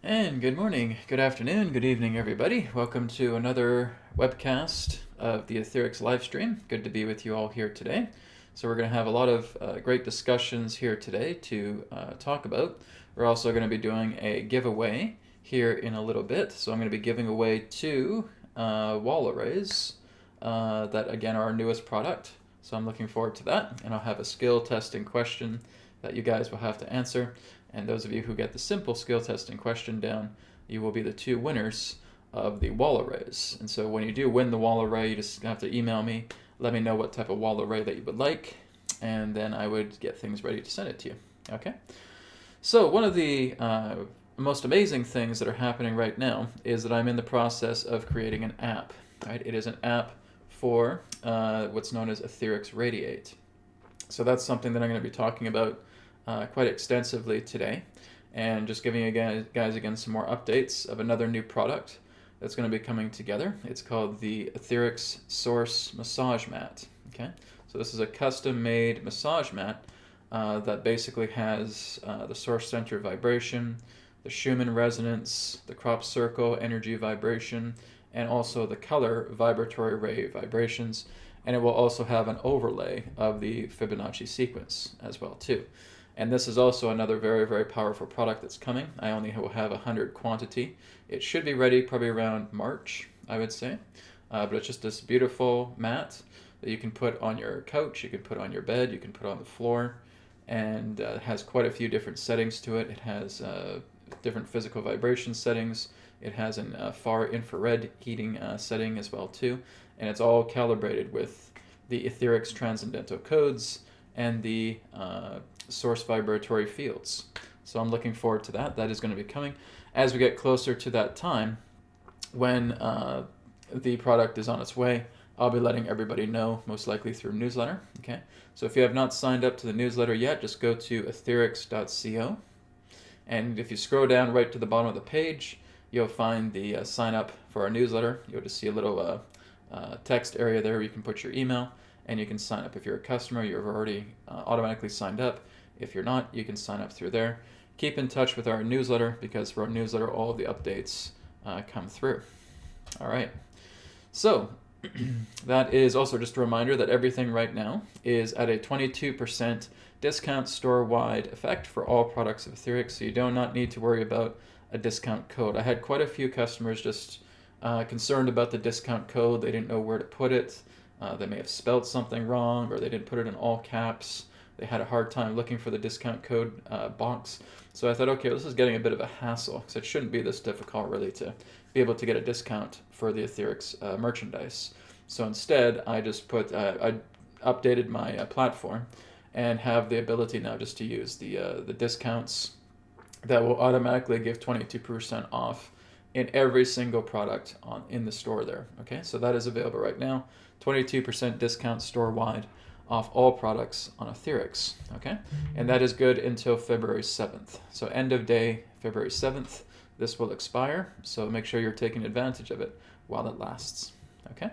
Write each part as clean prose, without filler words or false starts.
And good morning, good afternoon, good evening, everybody. Welcome to another webcast of the AetherX Livestream. Good to be with you all here today. So we're going to have a lot of great discussions here today to talk about. We're also going to be doing a giveaway here in a little bit. So I'm going to be giving away two wall arrays that, again, are our newest product. So I'm looking forward to that. And I'll have a skill testing question that you guys will have to answer. And those of you who get the simple skill testing question down, you will be the two winners of the wall arrays. And so when you do win the wall array, you just have to email me, let me know what type of wall array that you would like, and then I would get things ready to send it to you. Okay? So one of the most amazing things that are happening right now is that I'm in the process of creating an app. Right? It is an app for what's known as AetherX Radiate. So that's something that I'm going to be talking about quite extensively today, and just giving you guys again some more updates of another new product that's going to be coming together. It's called the AetherX Source Massage Mat. Okay, so this is a custom-made massage mat that basically has the source center vibration, the Schumann resonance, the crop circle energy vibration, and also the color vibratory ray vibrations. And it will also have an overlay of the Fibonacci sequence as well too. And this is also another very, very powerful product that's coming. I only will have 100 quantity. It should be ready probably around March, I would say. But it's just this beautiful mat that you can put on your couch, you can put on your bed, you can put on the floor, and it has quite a few different settings to it. It has different physical vibration settings. It has a far infrared heating setting as well too. And it's all calibrated with the AetherX transcendental codes and the source vibratory fields. So I'm looking forward to that. That is going to be coming as we get closer to that time when the product is on its way. I'll be letting everybody know, most likely through newsletter. Okay, so if you have not signed up to the newsletter yet, just go to AetherX.co, and if you scroll down right to the bottom of the page, you'll find the sign up for our newsletter. You'll just see a little text area there where you can put your email, and you can sign up. If you're a customer, you've already automatically signed up. If you're not, you can sign up through there. Keep in touch with our newsletter, because for our newsletter, all of the updates come through. All right. So that is also just a reminder that everything right now is at a 22% discount store-wide effect for all products of AetherX, so you do not need to worry about a discount code. I had quite a few customers just concerned about the discount code. They didn't know where to put it. They may have spelled something wrong, or they didn't put it in all caps. They had a hard time looking for the discount code box. So I thought, okay, this is getting a bit of a hassle, because it shouldn't be this difficult really to be able to get a discount for the AetherX merchandise. So instead, I just I updated my platform and have the ability now just to use the discounts that will automatically give 22% off in every single product in the store there. Okay, so that is available right now. 22% discount store-wide off all products on AetherX. Okay, and that is good until February 7th. So end of day, February 7th, this will expire. So make sure you're taking advantage of it while it lasts. Okay.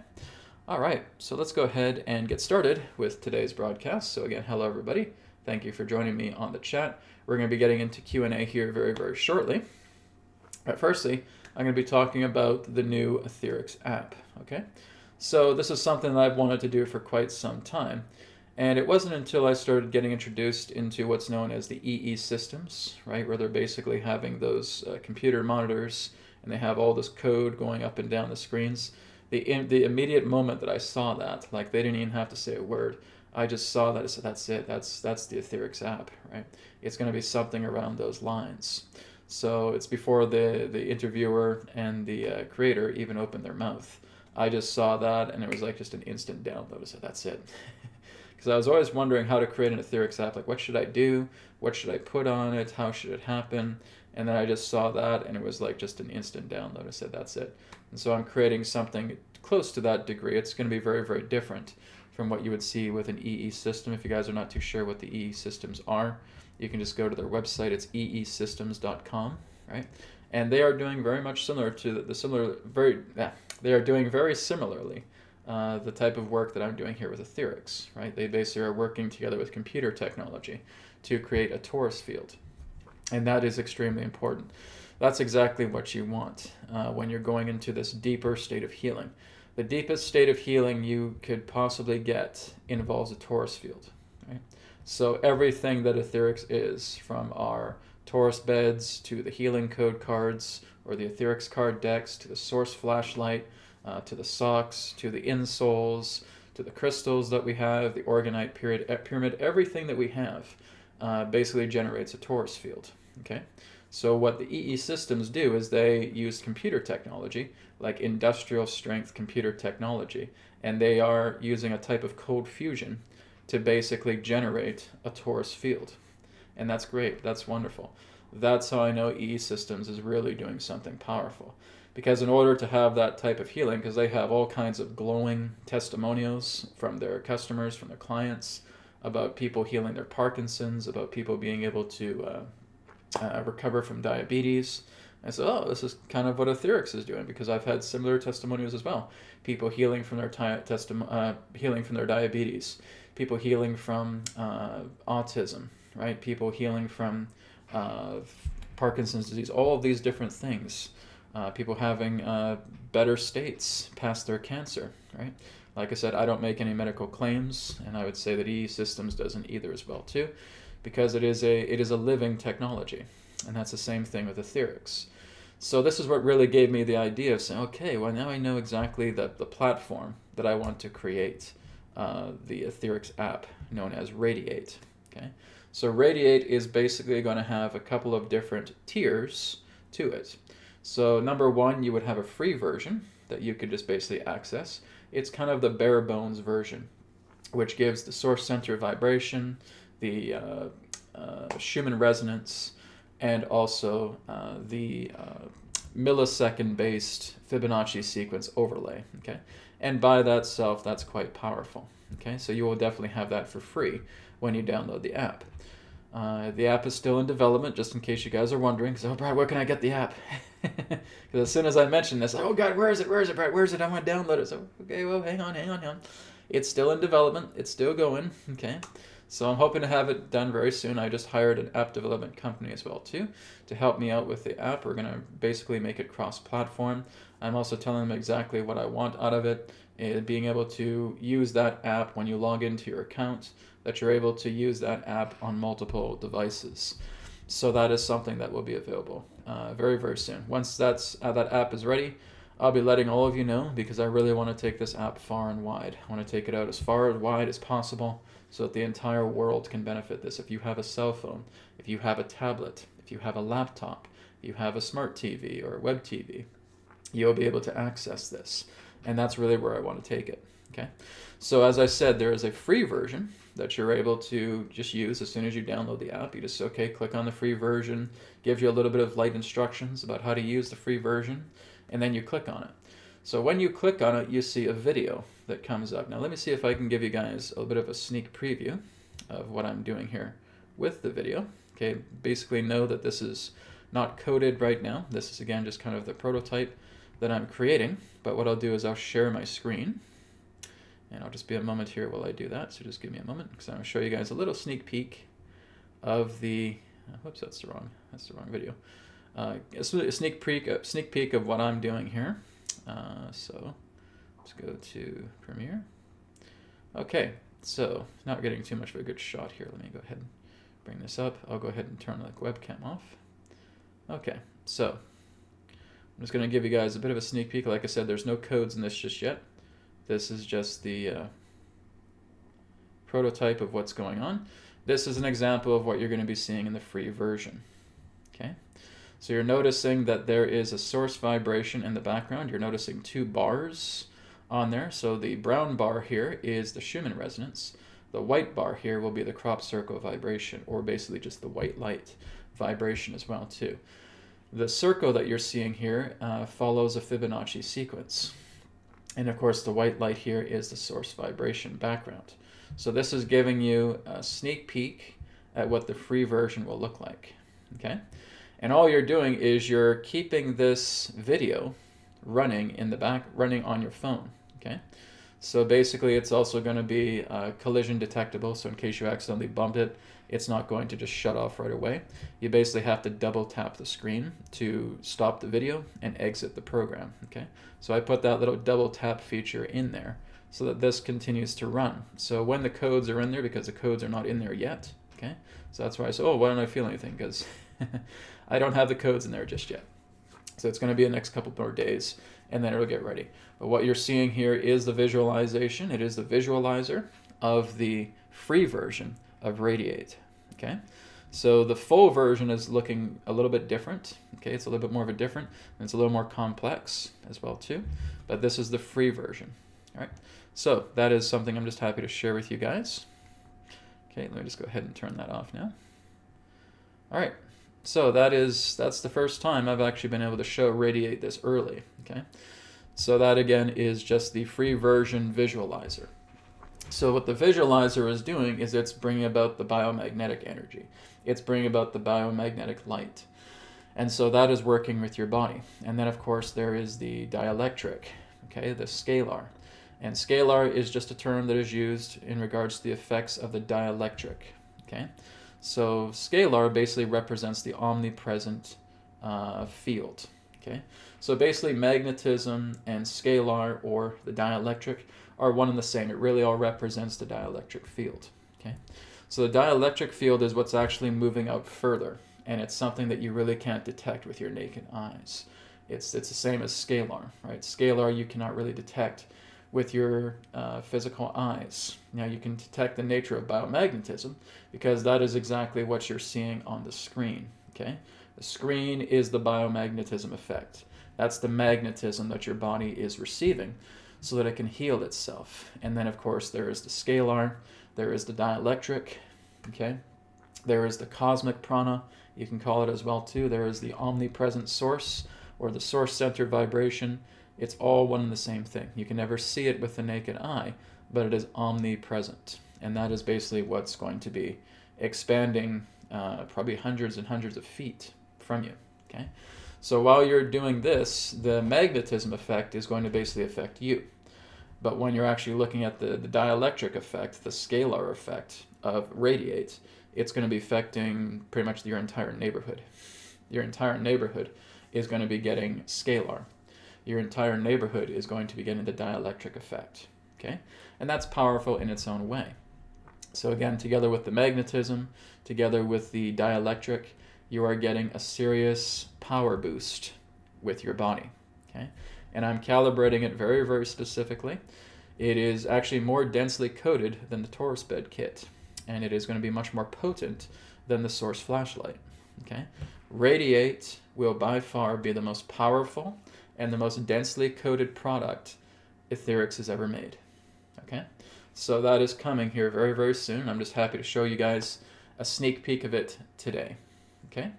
All right, so let's go ahead and get started with today's broadcast. So again, hello everybody. Thank you for joining me on the chat. We're going to be getting into Q&A here very, very shortly. But firstly, I'm going to be talking about the new AetherX app. Okay, so this is something that I've wanted to do for quite some time. And it wasn't until I started getting introduced into what's known as the EE systems, right, where they're basically having those computer monitors, and they have all this code going up and down the screens. The immediate moment that I saw that, like they didn't even have to say a word, I just saw that. I said, that's it. That's the AetherX app, right? It's going to be something around those lines. So it's before the interviewer and the creator even opened their mouth. I just saw that, and it was like just an instant download. I said, that's it. Because I was always wondering how to create an AetherX app. Like, what should I do? What should I put on it? How should it happen? And then I just saw that, and it was like just an instant download. I said, that's it. And so I'm creating something close to that degree. It's going to be very, very different from what you would see with an EE system. If you guys are not too sure what the EE systems are, you can just go to their website. It's eesystems.com, right? And they are doing very much similar to they are doing very similarly the type of work that I'm doing here with AetherX, right? They basically are working together with computer technology to create a Taurus field. And that is extremely important. That's exactly what you want when you're going into this deeper state of healing. The deepest state of healing you could possibly get involves a torus field, right? So everything that AetherX is, from our Taurus beds to the healing code cards or the AetherX card decks to the source flashlight, to the socks, to the insoles, to the crystals that we have, the orgonite pyramid, everything that we have basically generates a torus field. Okay, so what the EE systems do is they use computer technology, like industrial strength computer technology, and they are using a type of cold fusion to basically generate a torus field. And that's great, that's wonderful. That's how I know EE systems is really doing something powerful. Because in order to have that type of healing, because they have all kinds of glowing testimonials from their customers, from their clients, about people healing their Parkinson's, about people being able to recover from diabetes. And so, oh, this is kind of what AetherX is doing, because I've had similar testimonials as well. People healing from their healing from their diabetes, people healing from autism, right? People healing from Parkinson's disease, all of these different things. People having better states past their cancer, right? Like I said, I don't make any medical claims, and I would say that EE Systems doesn't either as well too, because it is a living technology, and that's the same thing with AetherX. So this is what really gave me the idea of saying, okay, well now I know exactly the platform that I want to create, the AetherX app known as RAYD8. Okay, so RAYD8 is basically going to have a couple of different tiers to it. So number one, you would have a free version that you could just basically access. It's kind of the bare bones version, which gives the source center vibration, the Schumann resonance, and also the millisecond-based Fibonacci sequence overlay. Okay, and by that self, that's quite powerful. Okay, so you will definitely have that for free when you download the app. The app is still in development, just in case you guys are wondering. Because, oh, Brad, where can I get the app? Because as soon as I mention this, oh God, where is it, Brad? Where is it? I want to download it. So, okay, well, hang on. It's still in development. It's still going. Okay, so I'm hoping to have it done very soon. I just hired an app development company as well too to help me out with the app. We're gonna basically make it cross-platform. I'm also telling them exactly what I want out of it, and being able to use that app when you log into your account, that you're able to use that app on multiple devices. So that is something that will be available very, very soon. Once that app is ready, I'll be letting all of you know, because I really want to take this app far and wide. I want to take it out as far and wide as possible so that the entire world can benefit this. If you have a cell phone, if you have a tablet, if you have a laptop, if you have a smart TV or a web TV, you'll be able to access this. And that's really where I want to take it. Okay, so as I said, there is a free version that you're able to just use as soon as you download the app. You just, okay, click on the free version, gives you a little bit of light instructions about how to use the free version, and then you click on it. So when you click on it, you see a video that comes up. Now let me see if I can give you guys a bit of a sneak preview of what I'm doing here with the video. Okay, basically know that this is not coded right now. This is, again, just kind of the prototype that I'm creating. But what I'll do is I'll share my screen. And I'll just be a moment here while I do that. So just give me a moment, because I'm going to show you guys a little sneak peek of the... whoops, that's the wrong video. A sneak peek of what I'm doing here. So let's go to Premiere. Okay, so not getting too much of a good shot here. Let me go ahead and bring this up. I'll go ahead and turn the webcam off. Okay, so I'm just going to give you guys a bit of a sneak peek. Like I said, there's no codes in this just yet. This is just the prototype of what's going on. This is an example of what you're going to be seeing in the free version. Okay, so you're noticing that there is a source vibration in the background. You're noticing two bars on there. So the brown bar here is the Schumann resonance. The white bar here will be the crop circle vibration, or basically just the white light vibration as well too. The circle that you're seeing here follows a Fibonacci sequence. And of course, the white light here is the source vibration background. So this is giving you a sneak peek at what the free version will look like. Okay, and all you're doing is you're keeping this video running in the back, running on your phone. Okay, So basically it's also going to be collision detectable, so in case you accidentally bumped it, it's not going to just shut off right away. You basically have to double tap the screen to stop the video and exit the program. Okay, so I put that little double tap feature in there so that this continues to run. So when the codes are in there, because the codes are not in there yet, okay, so that's why I said, oh, why don't I feel anything? Because I don't have the codes in there just yet. So it's going to be the next couple more days, and then it'll get ready. But what you're seeing here is the visualization. It is the visualizer of the free version of RAYD8. Okay, so the full version is looking a little bit different. Okay, it's a little bit more of a different, and it's a little more complex as well too. But this is the free version. All right, so that is something I'm just happy to share with you guys. Okay, let me just go ahead and turn that off now. All right. So that's the first time I've actually been able to show RAYD8 this early. Okay, so that again is just the free version visualizer. So what the visualizer is doing is it's bringing about the biomagnetic energy. It's bringing about the biomagnetic light. And so that is working with your body. And then of course there is the dielectric, okay, the scalar. And scalar is just a term that is used in regards to the effects of the dielectric, okay? So scalar basically represents the omnipresent field, okay? So basically magnetism and scalar, or the dielectric, are one and the same. It really all represents the dielectric field, okay? So the dielectric field is what's actually moving out further, and it's something that you really can't detect with your naked eyes. It's the same as scalar, right? Scalar you cannot really detect with your physical eyes. Now you can detect the nature of biomagnetism because that is exactly what you're seeing on the screen, okay? The screen is the biomagnetism effect. That's the magnetism that your body is receiving so that it can heal itself. And then of course there is the scalar, there is the dielectric, okay? There is the cosmic prana, you can call it as well too. There is the omnipresent source, or the source-centered vibration. It's all one and the same thing. You can never see it with the naked eye, but it is omnipresent. And that is basically what's going to be expanding probably hundreds and hundreds of feet from you, okay? So while you're doing this, the magnetism effect is going to basically affect you. But when you're actually looking at the dielectric effect, the scalar effect of RAYD8, it's going to be affecting pretty much your entire neighborhood. Your entire neighborhood is going to be getting scalar. Your entire neighborhood is going to be getting the dielectric effect, okay? And that's powerful in its own way. So again, together with the magnetism, together with the dielectric, you are getting a serious power boost with your body, okay? And I'm calibrating it very, very specifically. It is actually more densely coated than the Taurus bed kit, and it is going to be much more potent than the source flashlight, okay? RAYD8 will by far be the most powerful and the most densely coated product AetherX has ever made, okay? So that is coming here very, very soon. I'm just happy to show you guys a sneak peek of it today, okay?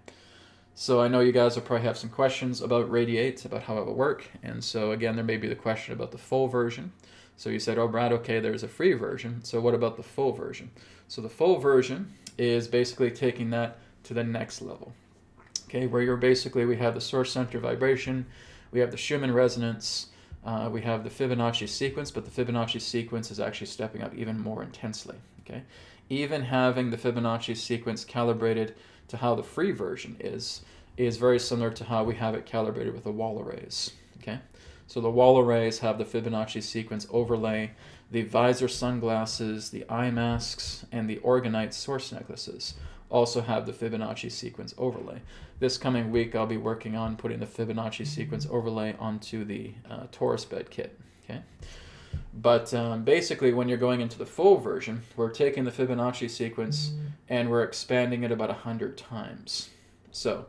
So I know you guys will probably have some questions about RAYD8, about how it will work. And so again, there may be the question about the full version. So you said, oh, Brad, okay, there's a free version. So what about the full version? So the full version is basically taking that to the next level, okay? Where you're basically, we have the source center vibration, we have the Schumann resonance, we have the Fibonacci sequence, but the Fibonacci sequence is actually stepping up even more intensely, okay? Even having the Fibonacci sequence calibrated to how the free version is very similar to how we have it calibrated with the wall arrays, okay? So the wall arrays have the Fibonacci sequence overlay, the visor sunglasses, the eye masks, and the orgonite source necklaces also have the Fibonacci sequence overlay. This coming week, I'll be working on putting the Fibonacci sequence overlay onto the Taurus bed kit, okay? But basically, when you're going into the full version, we're taking the Fibonacci sequence and we're expanding it about 100 times. So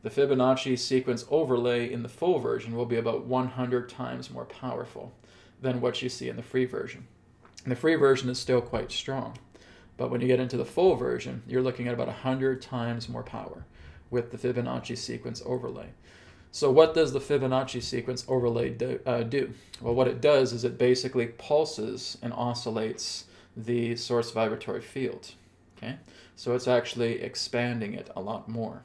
the Fibonacci sequence overlay in the full version will be about 100 times more powerful than what you see in the free version. And the free version is still quite strong. But when you get into the full version, you're looking at about 100 times more power with the Fibonacci sequence overlay. So what does the Fibonacci sequence overlay do? Well, what it does is it basically pulses and oscillates the source vibratory field, okay? So it's actually expanding it a lot more.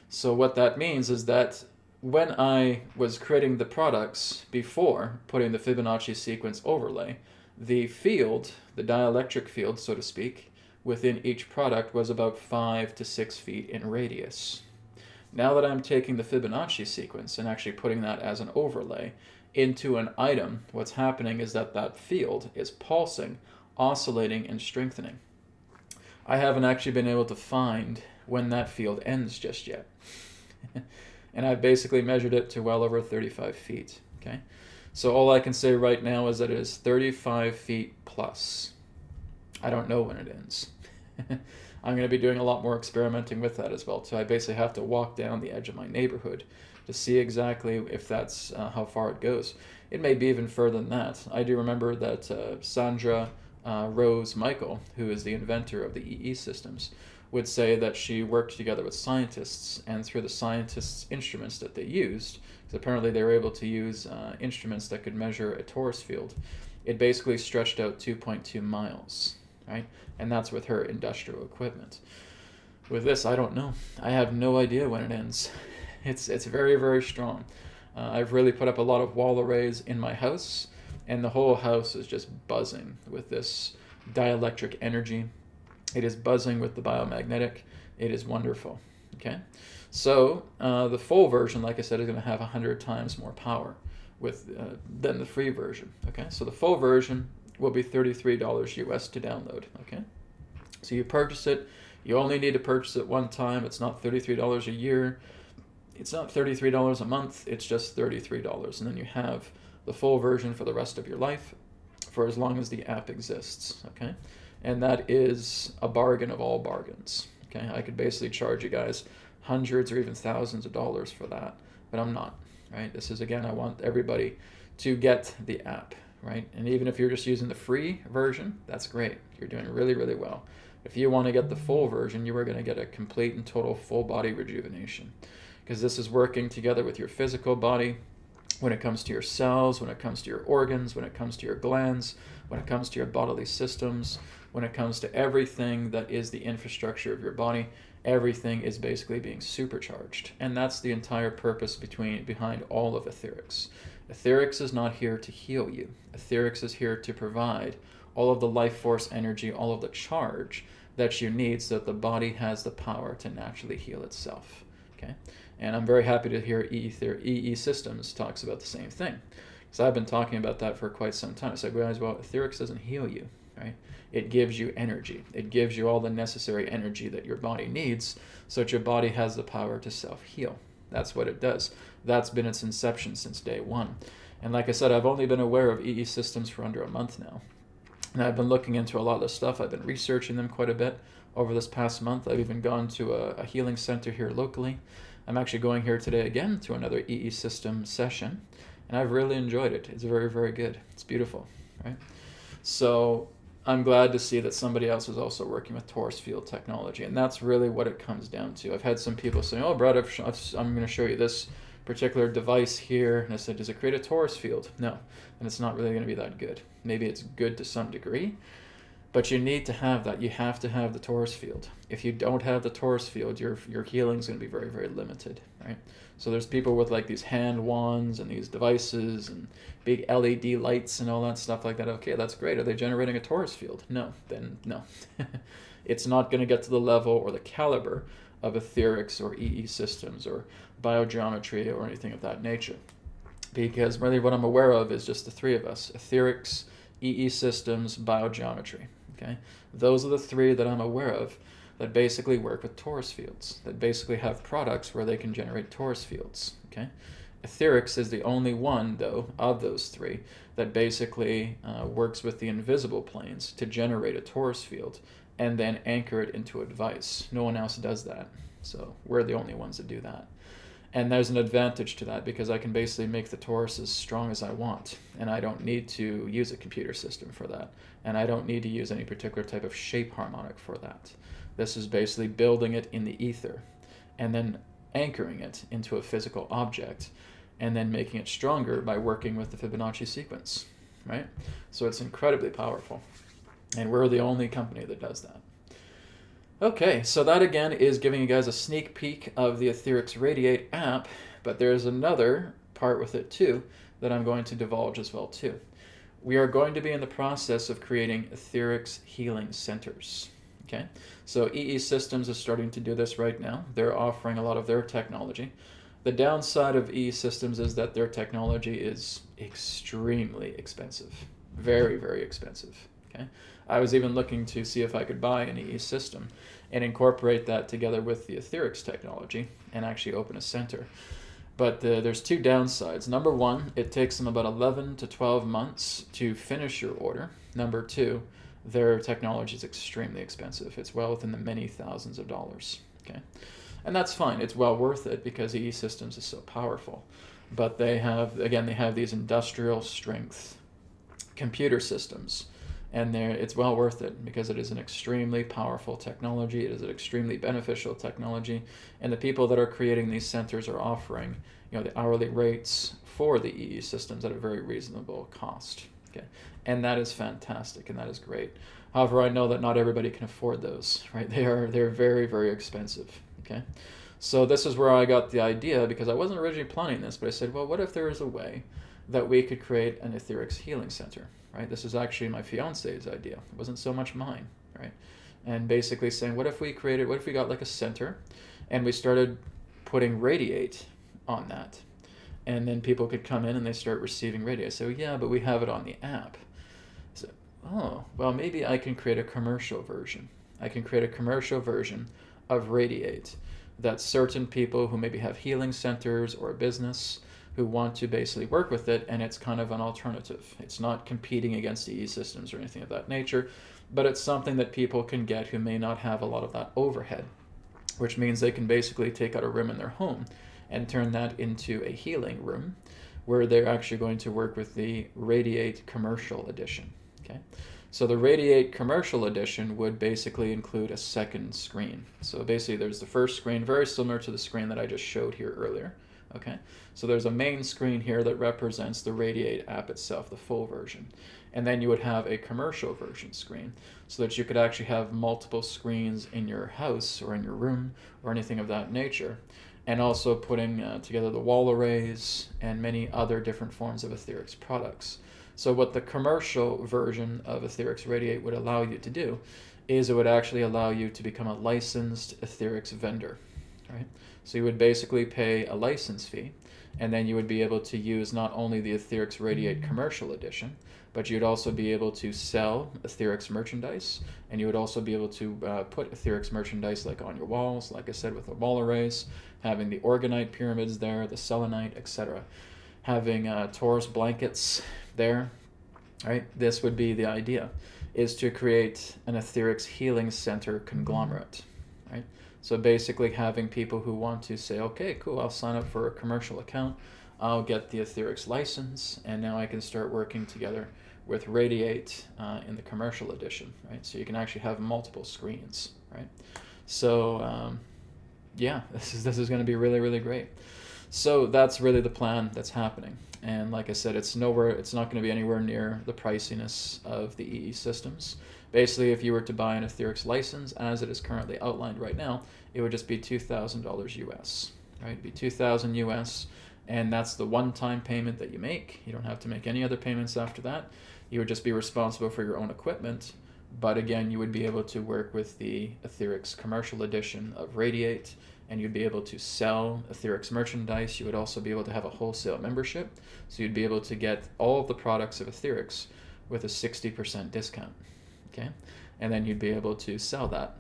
So what that means is that when I was creating the products before putting the Fibonacci sequence overlay, the field, the dielectric field, so to speak, within each product was about 5 to 6 feet in radius. Now that I'm taking the Fibonacci sequence and actually putting that as an overlay into an item, what's happening is that that field is pulsing, oscillating, and strengthening. I haven't actually been able to find when that field ends just yet. And I've basically measured it to well over 35 feet. Okay, so all I can say right now is that it is 35 feet plus. I don't know when it ends. I'm going to be doing a lot more experimenting with that as well. So I basically have to walk down the edge of my neighborhood to see exactly if that's how far it goes. It may be even further than that. I do remember that Sandra Rose Michael, who is the inventor of the EE systems, would say that she worked together with scientists, and through the scientists' instruments that they used, because apparently they were able to use instruments that could measure a torus field, it basically stretched out 2.2 miles, right? And that's with her industrial equipment. With this, I don't know. I have no idea when it ends. It's very, very strong. I've really put up a lot of wall arrays in my house, and the whole house is just buzzing with this dielectric energy. It is buzzing with the biomagnetic. It is wonderful. Okay, so the full version, like I said, is going to have 100 times more power than the free version. Okay, so the full version will be $33 US to download. Okay, so you purchase it. You only need to purchase it one time. It's not $33 a year. It's not $33 a month. It's just $33, and then you have the full version for the rest of your life, for as long as the app exists. Okay. And that is a bargain of all bargains. Okay, I could basically charge you guys hundreds or even thousands of dollars for that, but I'm not, right? This is, again, I want everybody to get the app, right? And even if you're just using the free version, that's great. You're doing really, really well. If you want to get the full version, you are going to get a complete and total full body rejuvenation, because this is working together with your physical body, when it comes to your cells, when it comes to your organs, when it comes to your glands, when it comes to your bodily systems, when it comes to everything that is the infrastructure of your body, everything is basically being supercharged. And that's the entire purpose behind all of AetherX. AetherX is not here to heal you. AetherX is here to provide all of the life force energy, all of the charge that you need so that the body has the power to naturally heal itself. Okay? And I'm very happy to hear EE Systems talks about the same thing, because I've been talking about that for quite some time. It's like, guys, well, AetherX doesn't heal you, right? It gives you energy. It gives you all the necessary energy that your body needs so that your body has the power to self-heal. That's what it does. That's been its inception since day one. And like I said, I've only been aware of EE Systems for under a month now. And I've been looking into a lot of this stuff. I've been researching them quite a bit over this past month. I've even gone to a healing center here locally. I'm actually going here today again to another EE System session, and I've really enjoyed it. It's very, very good. It's beautiful, right? So I'm glad to see that somebody else is also working with torus field technology, and that's really what it comes down to. I've had some people say, oh, Brad, I'm going to show you this particular device here, and I said, does it create a torus field? No, and it's not really going to be that good. Maybe it's good to some degree, but you need to have that. You have to have the torus field. If you don't have the torus field, your healing is going to be very, very limited, right? So there's people with like these hand wands and these devices and big LED lights and all that stuff like that. Okay, that's great. Are they generating a torus field? No, then no. It's not going to get to the level or the caliber of AetherX or EE Systems or biogeometry or anything of that nature. Because really what I'm aware of is just the three of us: AetherX, EE Systems, biogeometry. Okay, those are the three that I'm aware of that basically work with torus fields, that basically have products where they can generate torus fields. Okay, AetherX is the only one, though, of those three that basically works with the invisible planes to generate a torus field and then anchor it into a device. No one else does that, so we're the only ones that do that. And there's an advantage to that, because I can basically make the torus as strong as I want, and I don't need to use a computer system for that, and I don't need to use any particular type of shape harmonic for that. This is basically building it in the ether and then anchoring it into a physical object and then making it stronger by working with the Fibonacci sequence, right? So it's incredibly powerful, and we're the only company that does that. Okay, so that again is giving you guys a sneak peek of the AetherX RAYD8 app But there's another part with it too that I'm going to divulge as well too. We are going to be in the process of creating AetherX healing centers. Okay, so EE Systems is starting to do this right now. They're offering a lot of their technology. The downside of EE Systems is that their technology is extremely expensive. Very, very expensive. Okay, I was even looking to see if I could buy an EE system and incorporate that together with the AetherX technology and actually open a center. But there's two downsides. Number one, it takes them about 11 to 12 months to finish your order. Number two, their technology is extremely expensive. It's well within the many thousands of dollars. Okay, and that's fine. It's well worth it because EE Systems is so powerful. But they have these industrial strength computer systems, and it's well worth it because it is an extremely powerful technology. It is an extremely beneficial technology, and the people that are creating these centers are offering, the hourly rates for the EE Systems at a very reasonable cost. Okay, and that is fantastic, and that is great. However, I know that not everybody can afford those, right? They're very, very expensive. Okay, so this is where I got the idea, because I wasn't originally planning this, but I said, well, what if there is a way that we could create an AetherX healing center, right? This is actually my fiance's idea. It wasn't so much mine, right? And basically saying, what if we got like a center and we started putting radiate on that, and then people could come in and they start receiving radiate. So yeah, but we have it on the app. So, oh, well, maybe I can create a commercial version. I can create a commercial version of radiate that certain people who maybe have healing centers or a business who want to basically work with it, and it's kind of an alternative. It's not competing against EE Systems or anything of that nature, but it's something that people can get who may not have a lot of that overhead, which means they can basically take out a room in their home and turn that into a healing room where they're actually going to work with the Radiate Commercial Edition. Okay, so the Radiate Commercial Edition would basically include a second screen. So basically there's the first screen, very similar to the screen that I just showed here earlier. Okay, so there's a main screen here that represents the Radiate app itself, the full version. And then you would have a commercial version screen so that you could actually have multiple screens in your house or in your room or anything of that nature. And also putting together the wall arrays and many other different forms of AetherX products. So what the commercial version of AetherX Radiate would allow you to do is it would actually allow you to become a licensed AetherX vendor, right? So you would basically pay a license fee, and then you would be able to use not only the AetherX Radiate Commercial Edition, but you'd also be able to sell AetherX merchandise, and you would also be able to put AetherX merchandise like on your walls, like I said, with the wall arrays, having the orgonite pyramids there, the selenite, etc. Having Taurus blankets there, right? This would be the idea, is to create an AetherX healing center conglomerate, right? So basically having people who want to say, okay, cool, I'll sign up for a commercial account, I'll get the AetherX license, and now I can start working together with Radiate in the commercial edition, right? So you can actually have multiple screens, right? So yeah, this is going to be really, really great. So that's really the plan that's happening. And like I said, it's not going to be anywhere near the priciness of the EE Systems. Basically, if you were to buy an AetherX license, as it is currently outlined right now, it would just be $2,000 US, right? It'd be $2,000 US, and that's the one-time payment that you make. You don't have to make any other payments after that. You would just be responsible for your own equipment. But again, you would be able to work with the AetherX Commercial Edition of Radiate, and you'd be able to sell AetherX merchandise. You would also be able to have a wholesale membership, so you'd be able to get all of the products of AetherX with a 60% discount, okay? And then you'd be able to sell that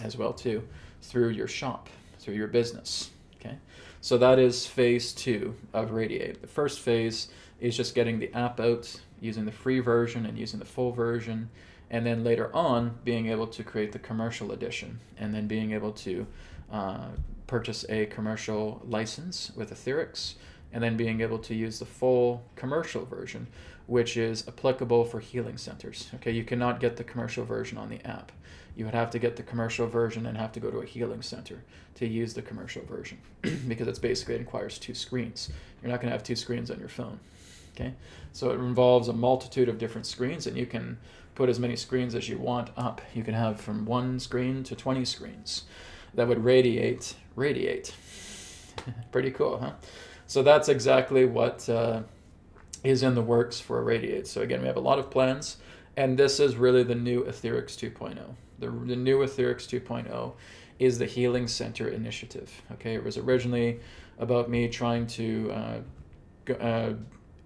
as well too through your shop, through your business, okay? So that is phase 2 of Radiate. The first phase is just getting the app out, using the free version and using the full version, and then later on being able to create the commercial edition, and then being able to purchase a commercial license with AetherX, and then being able to use the full commercial version, which is applicable for healing centers. Okay, you cannot get the commercial version on the app. You would have to get the commercial version and have to go to a healing center to use the commercial version because it requires 2 screens. You're not going to have 2 screens on your phone. Okay, so it involves a multitude of different screens, and you can put as many screens as you want up. You can have from 1 screen to 20 screens that would radiate. Pretty cool, huh? So that's exactly what is in the works for Radiate. So again, we have a lot of plans, and this is really the new AetherX 2.0. The new AetherX 2.0 is the Healing Center initiative. Okay, it was originally about me trying to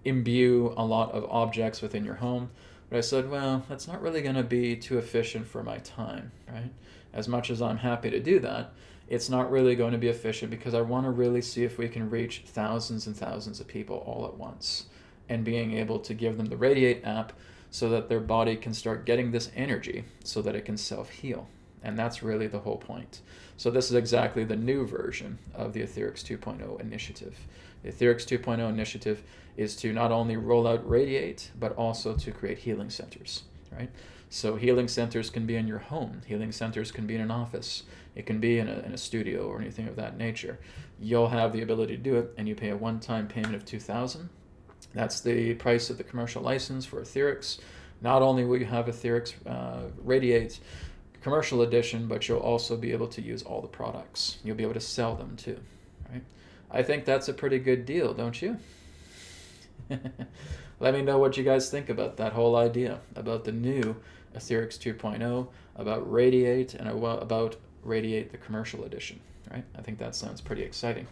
imbue a lot of objects within your home, but I said, well, that's not really going to be too efficient for my time, right? As much as I'm happy to do that, it's not really going to be efficient because I want to really see if we can reach thousands and thousands of people all at once, and being able to give them the Radiate app so that their body can start getting this energy so that it can self-heal. And that's really the whole point. So this is exactly the new version of the AetherX 2.0 initiative. The AetherX 2.0 initiative is to not only roll out Radiate, but also to create healing centers, right? So healing centers can be in your home. Healing centers can be in an office. It can be in a studio or anything of that nature. You'll have the ability to do it, and you pay a one-time payment of $2,000. That's the price of the commercial license for AetherX. Not only will you have AetherX Radiate commercial edition, but you'll also be able to use all the products. You'll be able to sell them too, right? I think that's a pretty good deal, don't you? Let me know what you guys think about that whole idea, about the new AetherX 2.0, about Radiate, and about Radiate the commercial edition, right? I think that sounds pretty exciting.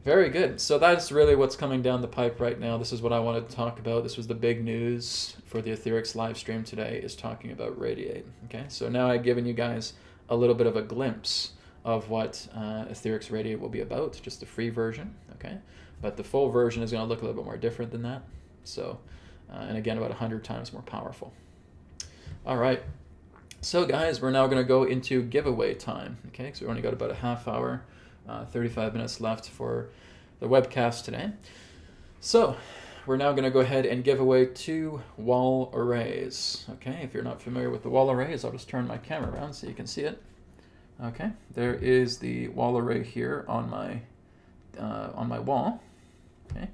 Very good. So that's really what's coming down the pipe right now. This is what I wanted to talk about. This was the big news for the AetherX live stream today, is talking about Radiate. Okay, so now I've given you guys a little bit of a glimpse of what AetherX Radiate will be about, just the free version. Okay, but the full version is going to look a little bit more different than that. So, and again, about 100 times more powerful. All right. So guys, we're now going to go into giveaway time. Okay, so we only got about a half hour. 35 minutes left for the webcast today. So we're now going to go ahead and give away 2 wall arrays. Okay, if you're not familiar with the wall arrays, I'll just turn my camera around so you can see it. Okay, there is the wall array here on my wall. Okay,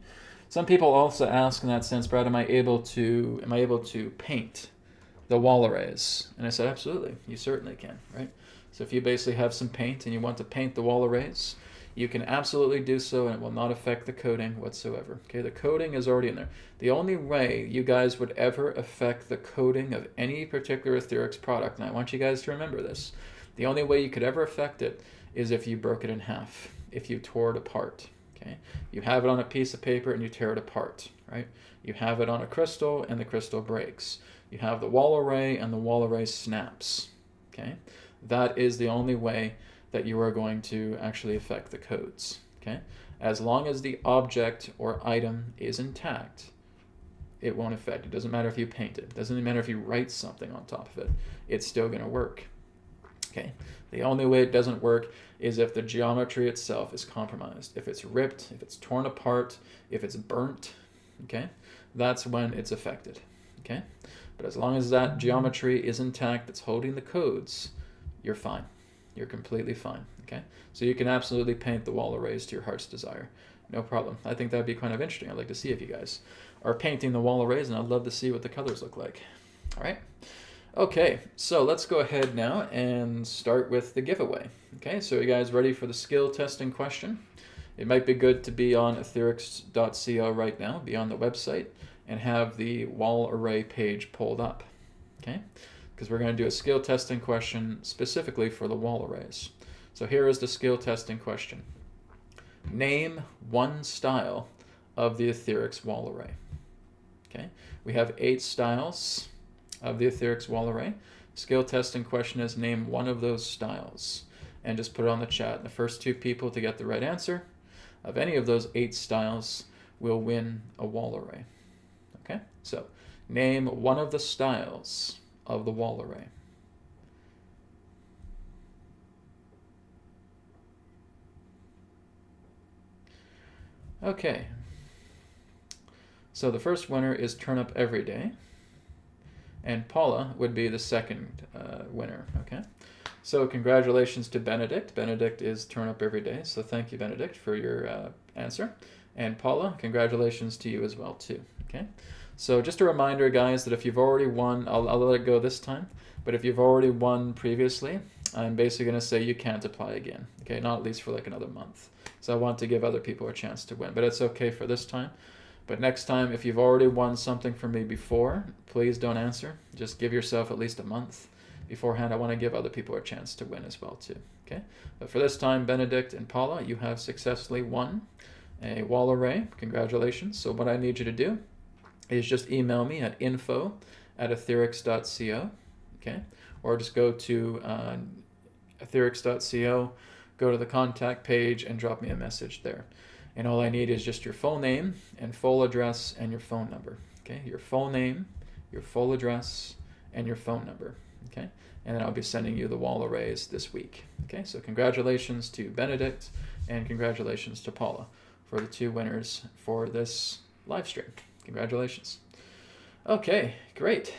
some people also ask in that sense, Brad, am I able to paint the wall arrays? And I said, absolutely, you certainly can, right? So if you basically have some paint and you want to paint the wall arrays, you can absolutely do so, and it will not affect the coding whatsoever. Okay, the coding is already in there. The only way you guys would ever affect the coding of any particular AetherX product, and I want you guys to remember this, the only way you could ever affect it is if you broke it in half, if you tore it apart. Okay, you have it on a piece of paper and you tear it apart, right? You have it on a crystal and the crystal breaks. You have the wall array and the wall array snaps. Okay. That is the only way that you are going to actually affect the codes, okay? As long as the object or item is intact, it won't affect. It doesn't matter if you paint it. It doesn't matter if you write something on top of it. It's still going to work, okay? The only way it doesn't work is if the geometry itself is compromised. If it's ripped, if it's torn apart, if it's burnt, okay? That's when it's affected, okay? But as long as that geometry is intact, that's holding the codes, you're fine. You're completely fine, okay? So you can absolutely paint the wall arrays to your heart's desire. No problem. I think that'd be kind of interesting. I'd like to see if you guys are painting the wall arrays, and I'd love to see what the colors look like. All right? Okay, so let's go ahead now and start with the giveaway. Okay, so you guys ready for the skill testing question? It might be good to be on AetherX.co right now, be on the website, and have the wall array page pulled up, okay? Because we're going to do a skill testing question specifically for the wall arrays. So here is the skill testing question. Name one style of the AetherX wall array. Okay, we have 8 styles of the AetherX wall array. Skill testing question is name one of those styles, and just put it on the chat. And the first 2 people to get the right answer of any of those 8 styles will win a wall array. Okay, so name one of the styles of the wall array. Okay, so the first winner is Turn Up Every Day, and Paula would be the second winner, okay? So congratulations to Benedict. Benedict is Turn Up Every Day, so thank you, Benedict, for your answer. And Paula, congratulations to you as well, too, okay? So just a reminder, guys, that if you've already won, I'll let it go this time, but if you've already won previously, I'm basically going to say you can't apply again. Okay, not at least for like another month. So I want to give other people a chance to win, but it's okay for this time. But next time, if you've already won something from me before, please don't answer. Just give yourself at least a month beforehand. I want to give other people a chance to win as well too. Okay, but for this time, Benedict and Paula, you have successfully won a wall array. Congratulations. So what I need you to do is just email me at info@etherx.co. Okay, or just go to etherx.co, go to the contact page and drop me a message there. And all I need is just your full name and full address and your phone number. Okay, your full name, your full address, and your phone number. Okay, and then I'll be sending you the wall arrays this week. Okay, so congratulations to Benedict and congratulations to Paula for the 2 winners for this live stream. Congratulations. Okay, great.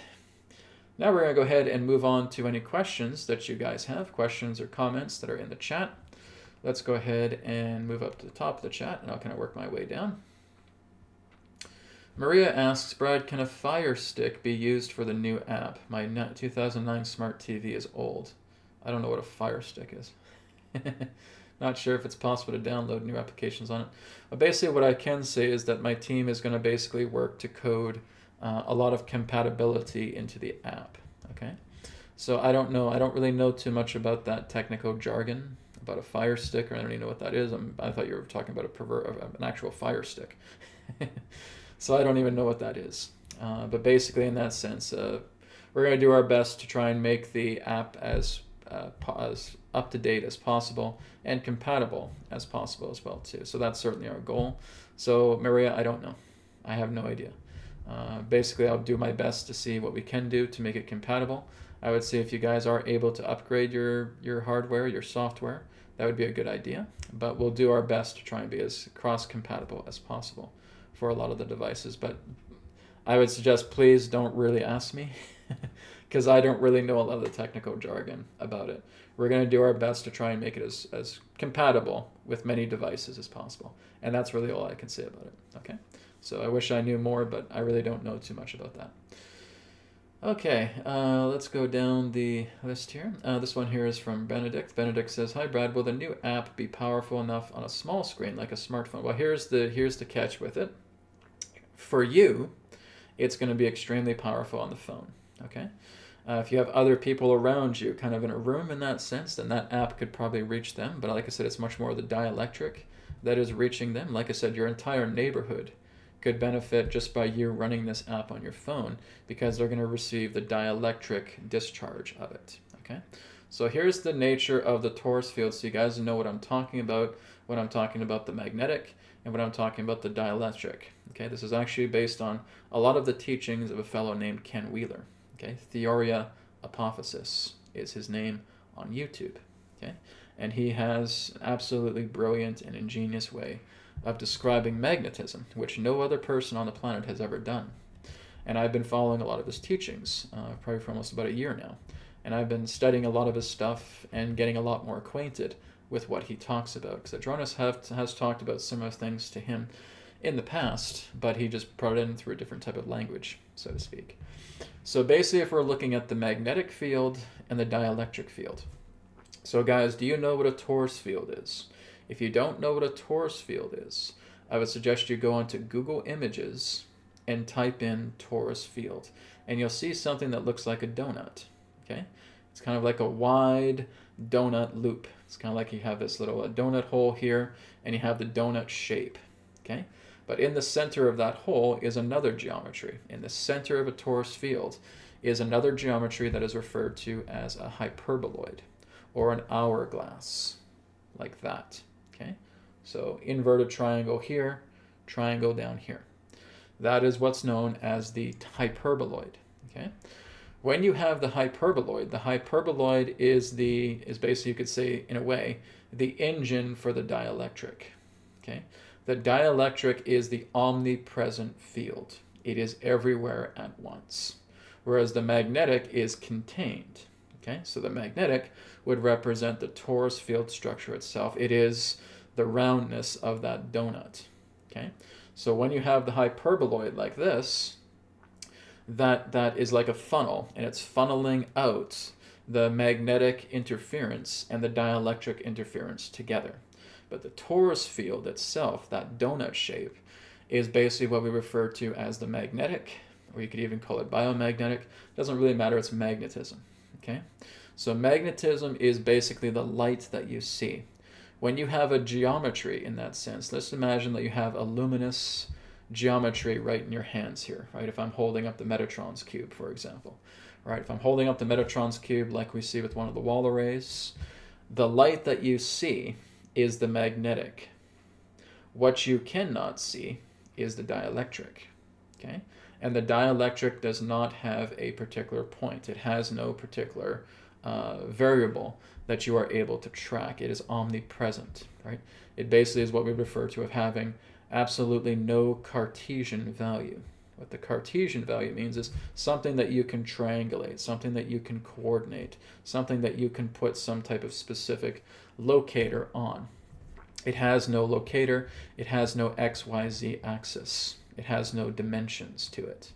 Now we're going to go ahead and move on to any questions that you guys have, questions or comments that are in the chat. Let's go ahead and move up to the top of the chat, and I'll kind of work my way down. Maria asks, Brad, can a Fire Stick be used for the new app? My 2009 smart TV is old. I don't know what a Fire Stick is. Not sure if it's possible to download new applications on it. But basically what I can say is that my team is going to basically work to code a lot of compatibility into the app. Okay, so I don't know. I don't really know too much about that technical jargon about a Fire Stick, or I don't even know what that is. I thought you were talking about an actual Fire Stick. So I don't even know what that is. But basically in that sense, we're going to do our best to try and make the app as up to date as possible and compatible as possible as well too. So that's certainly our goal. So Maria, I don't know. I have no idea. Basically, I'll do my best to see what we can do to make it compatible. I would say if you guys are able to upgrade your hardware, your software, that would be a good idea. But we'll do our best to try and be as cross-compatible as possible for a lot of the devices. But I would suggest please don't really ask me because I don't really know a lot of the technical jargon about it. We're going to do our best to try and make it as compatible with many devices as possible. And that's really all I can say about it. Okay. So I wish I knew more, but I really don't know too much about that. Okay, let's go down the list here. This one here is from Benedict. Benedict says, "Hi Brad, will the new app be powerful enough on a small screen like a smartphone?" Well, here's the catch with it. For you, it's going to be extremely powerful on the phone. Okay, if you have other people around you, kind of in a room in that sense, then that app could probably reach them. But like I said, it's much more the dielectric that is reaching them. Like I said, your entire neighborhood could benefit just by you running this app on your phone because they're going to receive the dielectric discharge of it. Okay, so here's the nature of the Taurus field, so you guys know what I'm talking about when I'm talking about the magnetic and when I'm talking about the dielectric. Okay, this is actually based on a lot of the teachings of a fellow named Ken Wheeler. Okay, Theoria Apophysis is his name on YouTube. Okay, and he has an absolutely brilliant and ingenious way of describing magnetism, which no other person on the planet has ever done. And I've been following a lot of his teachings, probably for almost about a year now. And I've been studying a lot of his stuff and getting a lot more acquainted with what he talks about. Because Adronis has talked about similar things to him in the past, but he just brought it in through a different type of language, so to speak. So basically, if we're looking at the magnetic field and the dielectric field. So guys, do you know what a Taurus field is? If you don't know what a Taurus field is, I would suggest you go onto Google Images and type in Taurus field. And you'll see something that looks like a donut. Okay? It's kind of like a wide donut loop. It's kind of like you have this little donut hole here, and you have the donut shape. Okay? But in the center of that hole is another geometry. In the center of a Taurus field is another geometry that is referred to as a hyperboloid or an hourglass, like that. Okay, so inverted triangle here, triangle down here. That is what's known as the hyperboloid. Okay, when you have the hyperboloid is basically, you could say in a way, the engine for the dielectric. Okay, the dielectric is the omnipresent field. It is everywhere at once, whereas the magnetic is contained. Okay, so the magnetic would represent the Taurus field structure itself. It is the roundness of that donut. Okay, so when you have the hyperboloid like this, that is like a funnel, and it's funneling out the magnetic interference and the dielectric interference together. But the torus field itself, that donut shape, is basically what we refer to as the magnetic, or you could even call it biomagnetic. Doesn't really matter, it's magnetism. Okay? So magnetism is basically the light that you see. When you have a geometry in that sense, let's imagine that you have a luminous geometry right in your hands here, right? If I'm holding up the Metatron's cube, for example, right? If I'm holding up the Metatron's cube like we see with one of the wall arrays, the light that you see is the magnetic. What you cannot see is the dielectric, okay? And the dielectric does not have a particular point. It has no particular variable that you are able to track. It is omnipresent, right? It basically is what we refer to as having absolutely no Cartesian value. What the Cartesian value means is something that you can triangulate, something that you can coordinate, something that you can put some type of specific locator on. It has no locator, it has no XYZ axis, it has no dimensions to it.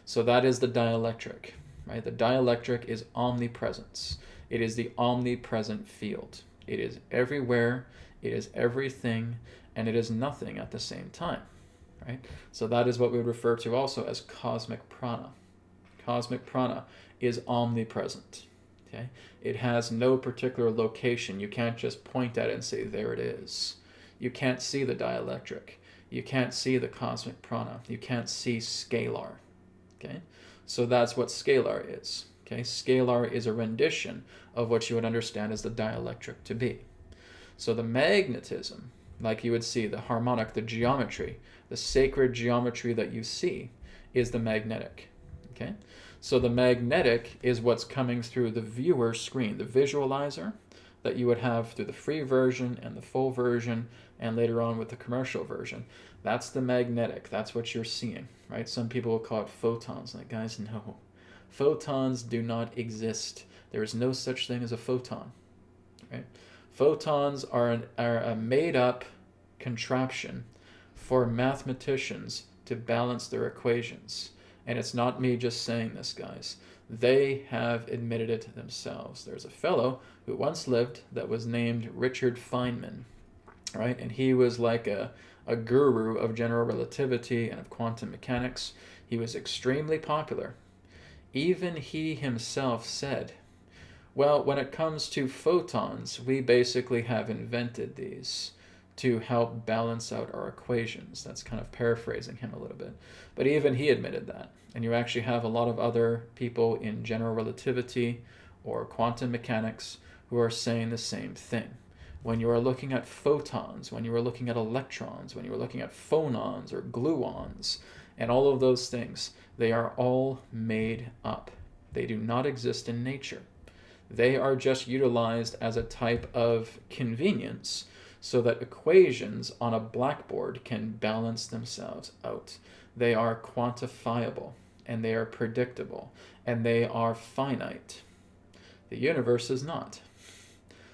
So that is the dielectric, right? The dielectric is omnipresence. It is the omnipresent field. It is everywhere, it is everything, and it is nothing at the same time, right? So that is what we would refer to also as cosmic prana. Cosmic prana is omnipresent, okay? It has no particular location. You can't just point at it and say, there it is. You can't see the dielectric. You can't see the cosmic prana. You can't see scalar, okay? So that's what scalar is, okay? Scalar is a rendition of what you would understand as the dielectric to be. So the magnetism, like you would see, the harmonic, the geometry, the sacred geometry that you see is the magnetic, okay? So the magnetic is what's coming through the viewer screen, the visualizer that you would have through the free version and the full version and later on with the commercial version. That's the magnetic. That's what you're seeing, right? Some people will call it photons. Like, guys, no. Photons do not exist. There is no such thing as a photon, right? Photons are a made-up contraption for mathematicians to balance their equations. And it's not me just saying this, guys. They have admitted it themselves. There's a fellow who once lived that was named Richard Feynman, right? And he was like a guru of general relativity and of quantum mechanics. He was extremely popular. Even he himself said, well, when it comes to photons, we basically have invented these to help balance out our equations. That's kind of paraphrasing him a little bit. But even he admitted that. And you actually have a lot of other people in general relativity or quantum mechanics who are saying the same thing. When you are looking at photons, when you are looking at electrons, when you are looking at phonons or gluons, and all of those things, they are all made up. They do not exist in nature. They are just utilized as a type of convenience so that equations on a blackboard can balance themselves out. They are quantifiable, and they are predictable, and they are finite. The universe is not.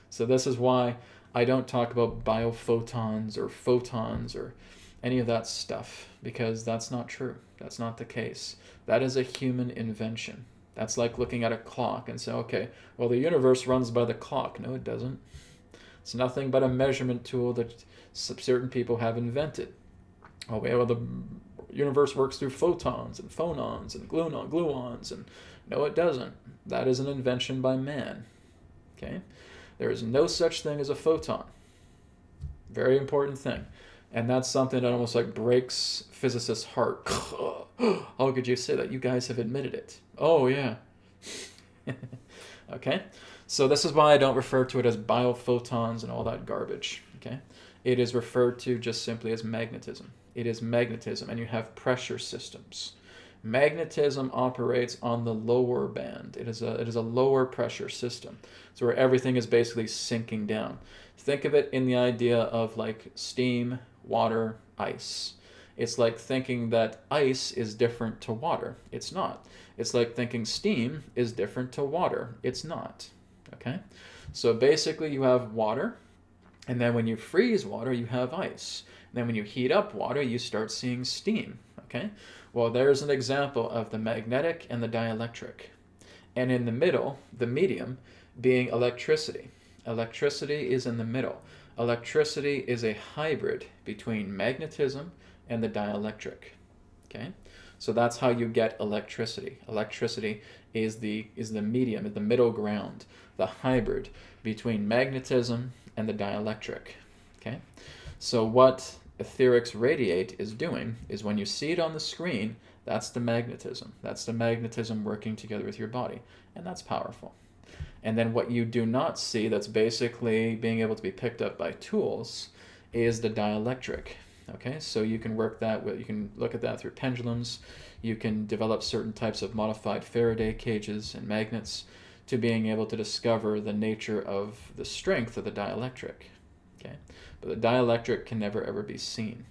So this is why I don't talk about biophotons or any of that stuff, because that's not true. That's not the case. That is a human invention. That's like looking at a clock and say, okay, well, the universe runs by the clock. No, it doesn't. It's nothing but a measurement tool that certain people have invented. Oh, well, the universe works through photons and phonons and gluons, and no, it doesn't. That is an invention by man. Okay? There is no such thing as a photon. Very important thing. And that's something that almost like breaks physicists' heart. How could you say that? You guys have admitted it. Oh, yeah. Okay? So this is why I don't refer to it as biophotons and all that garbage. Okay? It is referred to just simply as magnetism. It is magnetism, and you have pressure systems. Magnetism operates on the lower band. It is a lower pressure system. So where everything is basically sinking down. Think of it in the idea of like steam, water, ice. It's like thinking that ice is different to water. It's not. It's like thinking steam is different to water. It's not. Okay? So basically you have water, and then when you freeze water, you have ice. And then when you heat up water, you start seeing steam. Okay? Well, there's an example of the magnetic and the dielectric. And in the middle, the medium, being electricity. Electricity is in the middle. Electricity is a hybrid between magnetism and the dielectric. Okay? So that's how you get electricity. Electricity is the medium, the middle ground, the hybrid between magnetism and the dielectric. Okay? So what AetherX Radiate is doing is when you see it on the screen, that's the magnetism. That's the magnetism working together with your body. And that's powerful. And then what you do not see, that's basically being able to be picked up by tools, is the dielectric. Okay, so you can work that with, you can look at that through pendulums. You can develop certain types of modified Faraday cages and magnets to being able to discover the nature of the strength of the dielectric. Okay, but the dielectric can never ever be seen.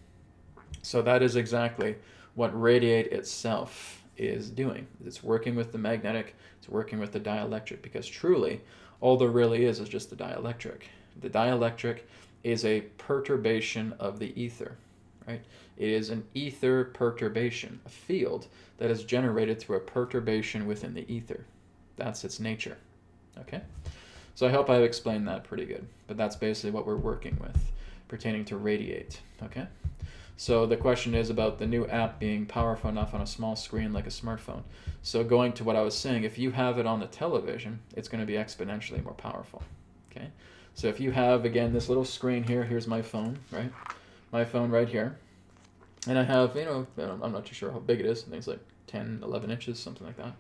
So that is exactly what Radiate itself is doing. It's working with the magnetic, it's working with the dielectric, because truly all there really is just the dielectric. The dielectric is a perturbation of the ether, right? It is an ether perturbation, a field that is generated through a perturbation within the ether. That's its nature, okay? So I hope I've explained that pretty good, but that's basically what we're working with pertaining to Radiate, okay? So the question is about the new app being powerful enough on a small screen like a smartphone. So going to what I was saying, if you have it on the television, it's going to be exponentially more powerful, okay? So if you have, again, this little screen here, here's my phone, right? My phone right here. And I have, I'm not too sure how big it is. I think it's like 10, 11 inches, something like that.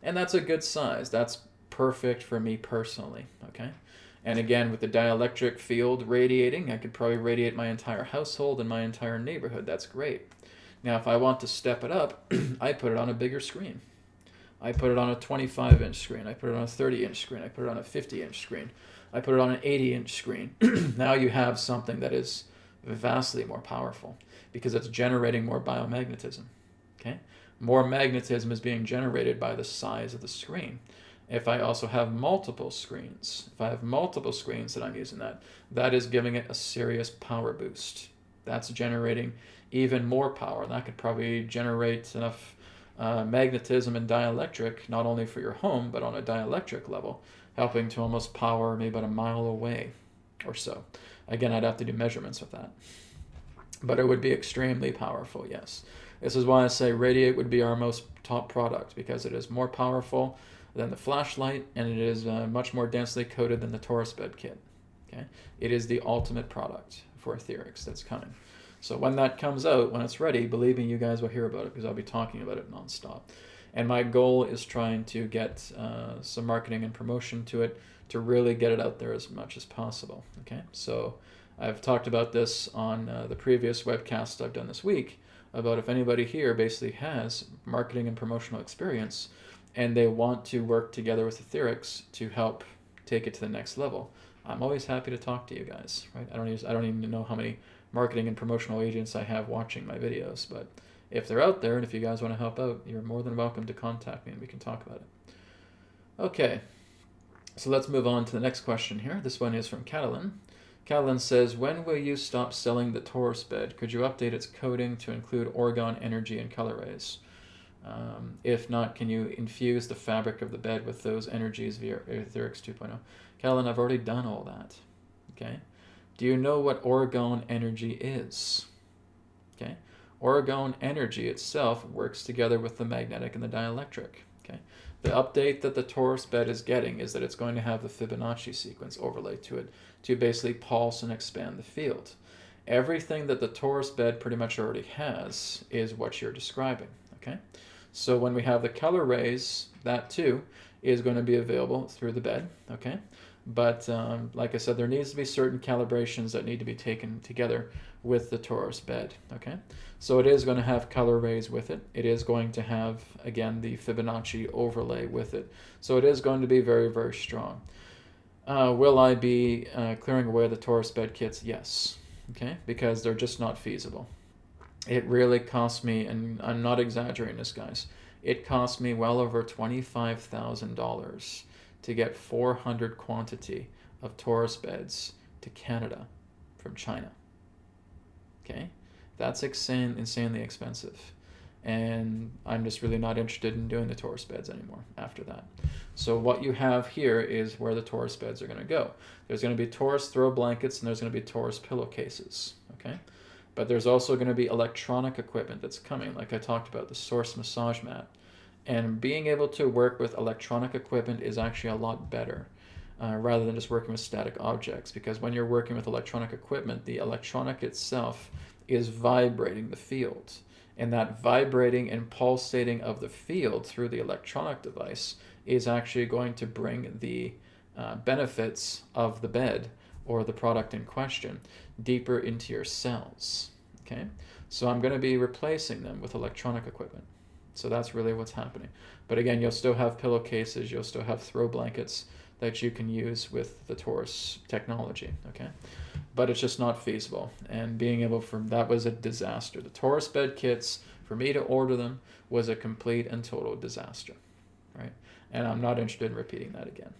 And that's a good size. That's perfect for me personally, okay? And again, with the dielectric field radiating, I could probably radiate my entire household and my entire neighborhood. That's great. Now, if I want to step it up, I put it on a bigger screen. I put it on a 25-inch screen. I put it on a 30-inch screen. I put it on a 50-inch screen. I put it on an 80-inch screen. Now you have something that is vastly more powerful because it's generating more biomagnetism. Okay? More magnetism is being generated by the size of the screen. If I also have multiple screens, if I have multiple screens that I'm using that is giving it a serious power boost. That's generating even more power. That could probably generate enough magnetism and dielectric, not only for your home, but on a dielectric level, helping to almost power maybe about a mile away or so. Again, I'd have to do measurements with that. But it would be extremely powerful, yes. This is why I say Radiate would be our most top product, because it is more powerful than the flashlight, and it is much more densely coated than the Taurus bed kit. Okay, it is the ultimate product for AetherX that's coming. So when that comes out, when it's ready, believe me, you guys will hear about it because I'll be talking about it nonstop. And my goal is trying to get some marketing and promotion to it to really get it out there as much as possible. Okay, so I've talked about this on the previous webcast I've done this week about if anybody here basically has marketing and promotional experience and they want to work together with AetherX to help take it to the next level. I'm always happy to talk to you guys, right? I don't even know how many marketing and promotional agents I have watching my videos, but if they're out there and if you guys want to help out, you're more than welcome to contact me and we can talk about it. Okay, so let's move on to the next question here. This one is from Catalin. Catalin says, when will you stop selling the Taurus bed? Could you update its coding to include Oregon energy and color rays? If not, can you infuse the fabric of the bed with those energies via AetherX 2.0? Catalin, I've already done all that. Okay. Do you know what Oregon energy is? Okay. Oregon energy itself works together with the magnetic and the dielectric. Okay. The update that the Taurus bed is getting is that it's going to have the Fibonacci sequence overlay to it to basically pulse and expand the field. Everything that the Taurus bed pretty much already has is what you're describing. Okay. So when we have the color rays, that too is going to be available through the bed, okay? But like I said, there needs to be certain calibrations that need to be taken together with the Taurus bed, okay? So it is going to have color rays with it. It is going to have, again, the Fibonacci overlay with it. So it is going to be very, very strong. Will I be clearing away the Taurus bed kits? Yes, okay? Because they're just not feasible. It really cost me, and I'm not exaggerating this, guys, it cost me well over $25,000 to get 400 quantity of Taurus beds to Canada from China. Okay? That's insanely expensive. and I'm just really not interested in doing the Taurus beds anymore after that. So what you have here is where the Taurus beds are going to go. There's going to be Taurus throw blankets, and there's going to be Taurus pillowcases, okay? But there's also going to be electronic equipment that's coming, like I talked about, the Source massage mat. And being able to work with electronic equipment is actually a lot better, rather than just working with static objects, because when you're working with electronic equipment, the electronic itself is vibrating the field. And that vibrating and pulsating of the field through the electronic device is actually going to bring the benefits of the bed or the product in question deeper into your cells. Okay, so I'm going to be replacing them with electronic equipment. So that's really what's happening. But again, you'll still have pillowcases, you'll still have throw blankets that you can use with the Taurus technology, okay? But it's just not feasible. And being able that was a disaster. The Taurus bed kits, for me to order them, was a complete and total disaster, right? And I'm not interested in repeating that again.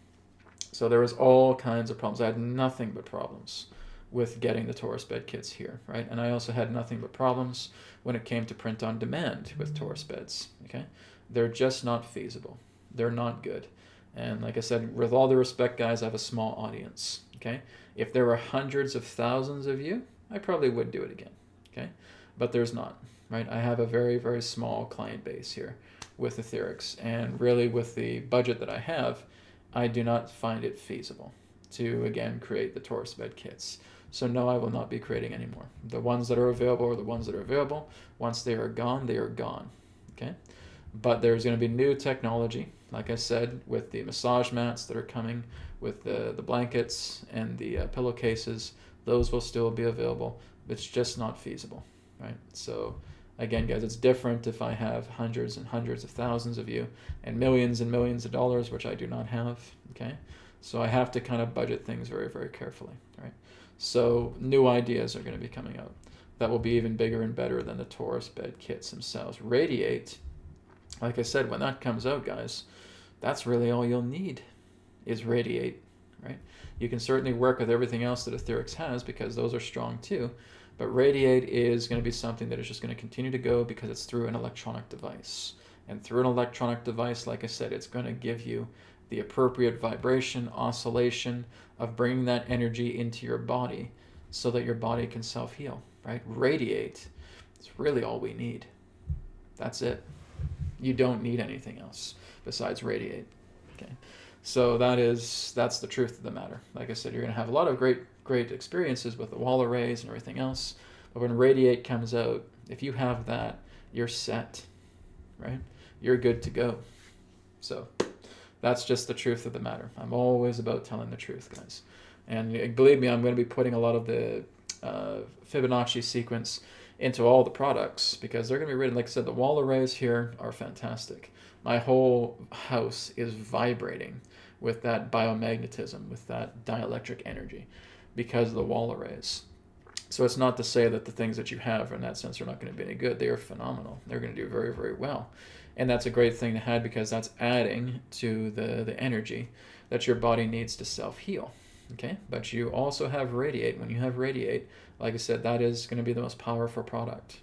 So there was all kinds of problems. I had nothing but problems with getting the Taurus bed kits here, right? And I also had nothing but problems when it came to print on demand with Taurus beds, okay? They're just not feasible. They're not good. And like I said, with all the respect, guys, I have a small audience, okay? If there were hundreds of thousands of you, I probably would do it again, okay? But there's not, right? I have a very, very small client base here with AetherX, and really with the budget that I have, I do not find it feasible to, again, create the Taurus bed kits. So no, I will not be creating anymore. The ones that are available are the ones that are available. Once they are gone, okay? But there's going to be new technology, like I said, with the massage mats that are coming, with the blankets and the pillowcases. Those will still be available. It's just not feasible, right? So again, guys, it's different if I have hundreds and hundreds of thousands of you and millions of dollars, which I do not have, okay? So I have to kind of budget things very, very carefully, right? So new ideas are going to be coming out that will be even bigger and better than the Taurus bed kits themselves. RAYD8, like I said, when that comes out, guys, that's really all you'll need is RAYD8, right? You can certainly work with everything else that AetherX has because those are strong too, but RAYD8 is going to be something that is just going to continue to go because it's through an electronic device. And through an electronic device, like I said, it's going to give you the appropriate vibration, oscillation of bringing that energy into your body so that your body can self-heal, right? RAYD8 is really all we need. That's it. You don't need anything else besides RAYD8, okay? So that's the truth of the matter. Like I said, you're going to have a lot of great experiences with the wall arrays and everything else, but when RAYD8 comes out, if you have that, you're set, right? You're good to go. So that's just the truth of the matter. I'm always about telling the truth, guys. And believe me, I'm going to be putting a lot of the Fibonacci sequence into all the products because they're going to be written. Like I said, the wall arrays here are fantastic. My whole house is vibrating with that biomagnetism, with that dielectric energy because of the wall arrays. So it's not to say that the things that you have in that sense are not going to be any good. They are phenomenal. They're going to do very, very well. And that's a great thing to have because that's adding to the energy that your body needs to self-heal. Okay, but you also have RAYD8. When you have RAYD8, like I said, that is going to be the most powerful product,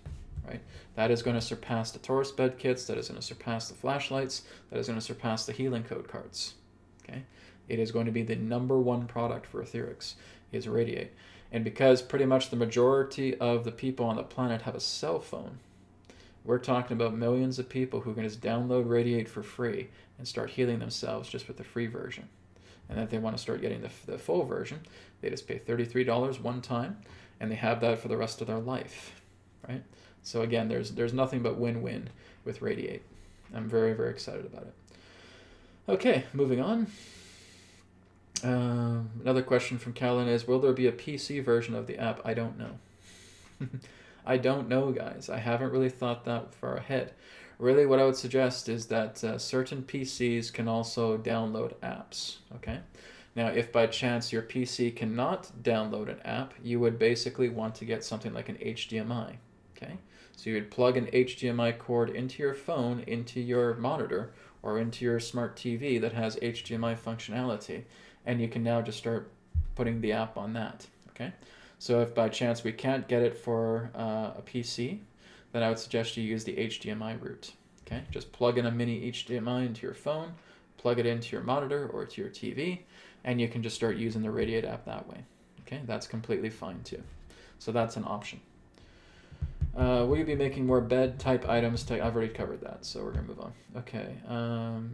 right? That is going to surpass the Taurus bed kits. That is going to surpass the flashlights. That is going to surpass the healing code cards. Okay, it is going to be the #1 product for AetherX is RAYD8. And because pretty much the majority of the people on the planet have a cell phone, we're talking about millions of people who can just download RAYD8 for free and start healing themselves just with the free version. And if they want to start getting the full version, they just pay $33 one time, and they have that for the rest of their life, right? So again, there's nothing but win-win with RAYD8. I'm very, very excited about it. Okay, moving on. Another question from Callan is, will there be a PC version of the app? I don't know. I don't know, guys. I haven't really thought that far ahead. Really, what I would suggest is that certain PCs can also download apps, okay? Now, if by chance your PC cannot download an app, you would basically want to get something like an HDMI, okay? So you would plug an HDMI cord into your phone, into your monitor, or into your smart TV that has HDMI functionality, and you can now just start putting the app on that, okay? So if by chance we can't get it for a PC, then I would suggest you use the HDMI route. Okay, just plug in a mini HDMI into your phone, plug it into your monitor or to your TV, and you can just start using the Radiate app that way. Okay, that's completely fine too. So that's an option. Will you be making more bed type items? I've already covered that, so we're gonna move on. Okay,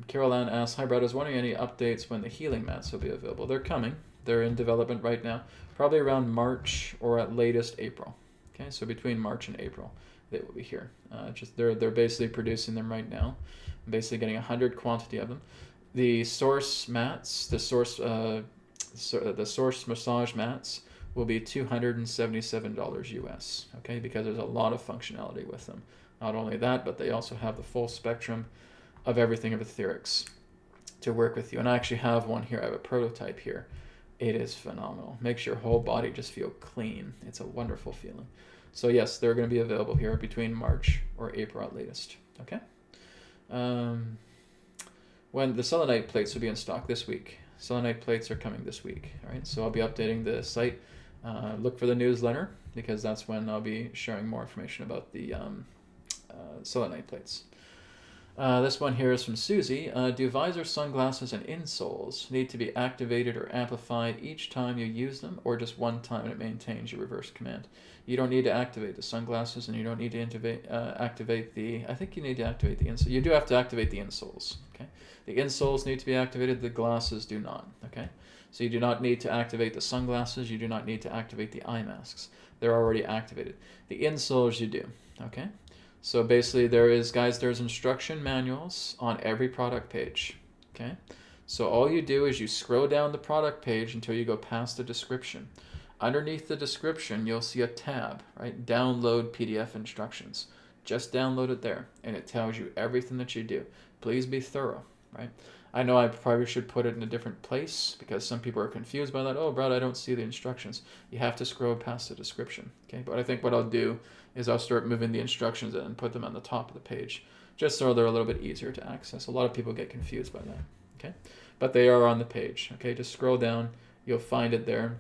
Carol Ann asks, hi Brad, I was wondering any updates when the healing mats will be available. They're coming. They're in development right now, probably around March or at latest April. Okay, so between March and April, they will be here. They're basically producing them right now. I'm basically getting 100 quantity of them. The source mats, the source massage mats will be $277 US. Okay, because there's a lot of functionality with them. Not only that, but they also have the full spectrum of everything of AetherX to work with you. And I actually have one here. I have a prototype here. It is phenomenal. Makes your whole body just feel clean. It's a wonderful feeling. So yes, they're going to be available here between March or April at latest. Okay. When the selenite plates will be in stock this week. Selenite plates are coming this week. All right. So I'll be updating the site. Look for the newsletter because that's when I'll be sharing more information about the selenite plates. This one here is from Susie. Do visor, sunglasses, and insoles need to be activated or amplified each time you use them, or just one time and it maintains your reverse command? You don't need to activate the sunglasses, and you don't need to activate the... I think you need to activate the insoles. You do have to activate the insoles. Okay, the insoles need to be activated. The glasses do not. Okay, so you do not need to activate the sunglasses. You do not need to activate the eye masks. They're already activated. The insoles you do. Okay. So basically there's instruction manuals on every product page, okay? So all you do is you scroll down the product page until you go past the description. Underneath the description, you'll see a tab, right? Download PDF instructions. Just download it there, and it tells you everything that you do. Please be thorough, right? I know I probably should put it in a different place because some people are confused by that. Oh, Brad, I don't see the instructions. You have to scroll past the description, okay? But I think what I'll do is I'll start moving the instructions in and put them on the top of the page, just so they're a little bit easier to access. A lot of people get confused by that, okay? But they are on the page, okay? Just scroll down. You'll find it there.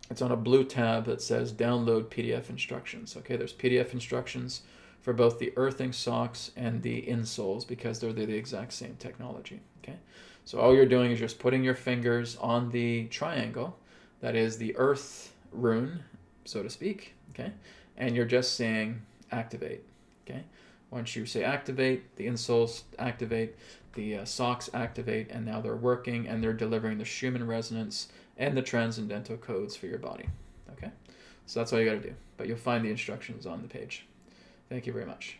It's on a blue tab that says download PDF instructions, okay? There's PDF instructions for both the earthing socks and the insoles because they're the exact same technology, okay? So all you're doing is just putting your fingers on the triangle, that is the earth rune, so to speak, okay? And you're just saying activate, okay? Once you say activate, the insoles activate, the socks activate, and now they're working and they're delivering the Schumann resonance and the transcendental codes for your body, okay? So that's all you gotta do, but you'll find the instructions on the page. Thank you very much.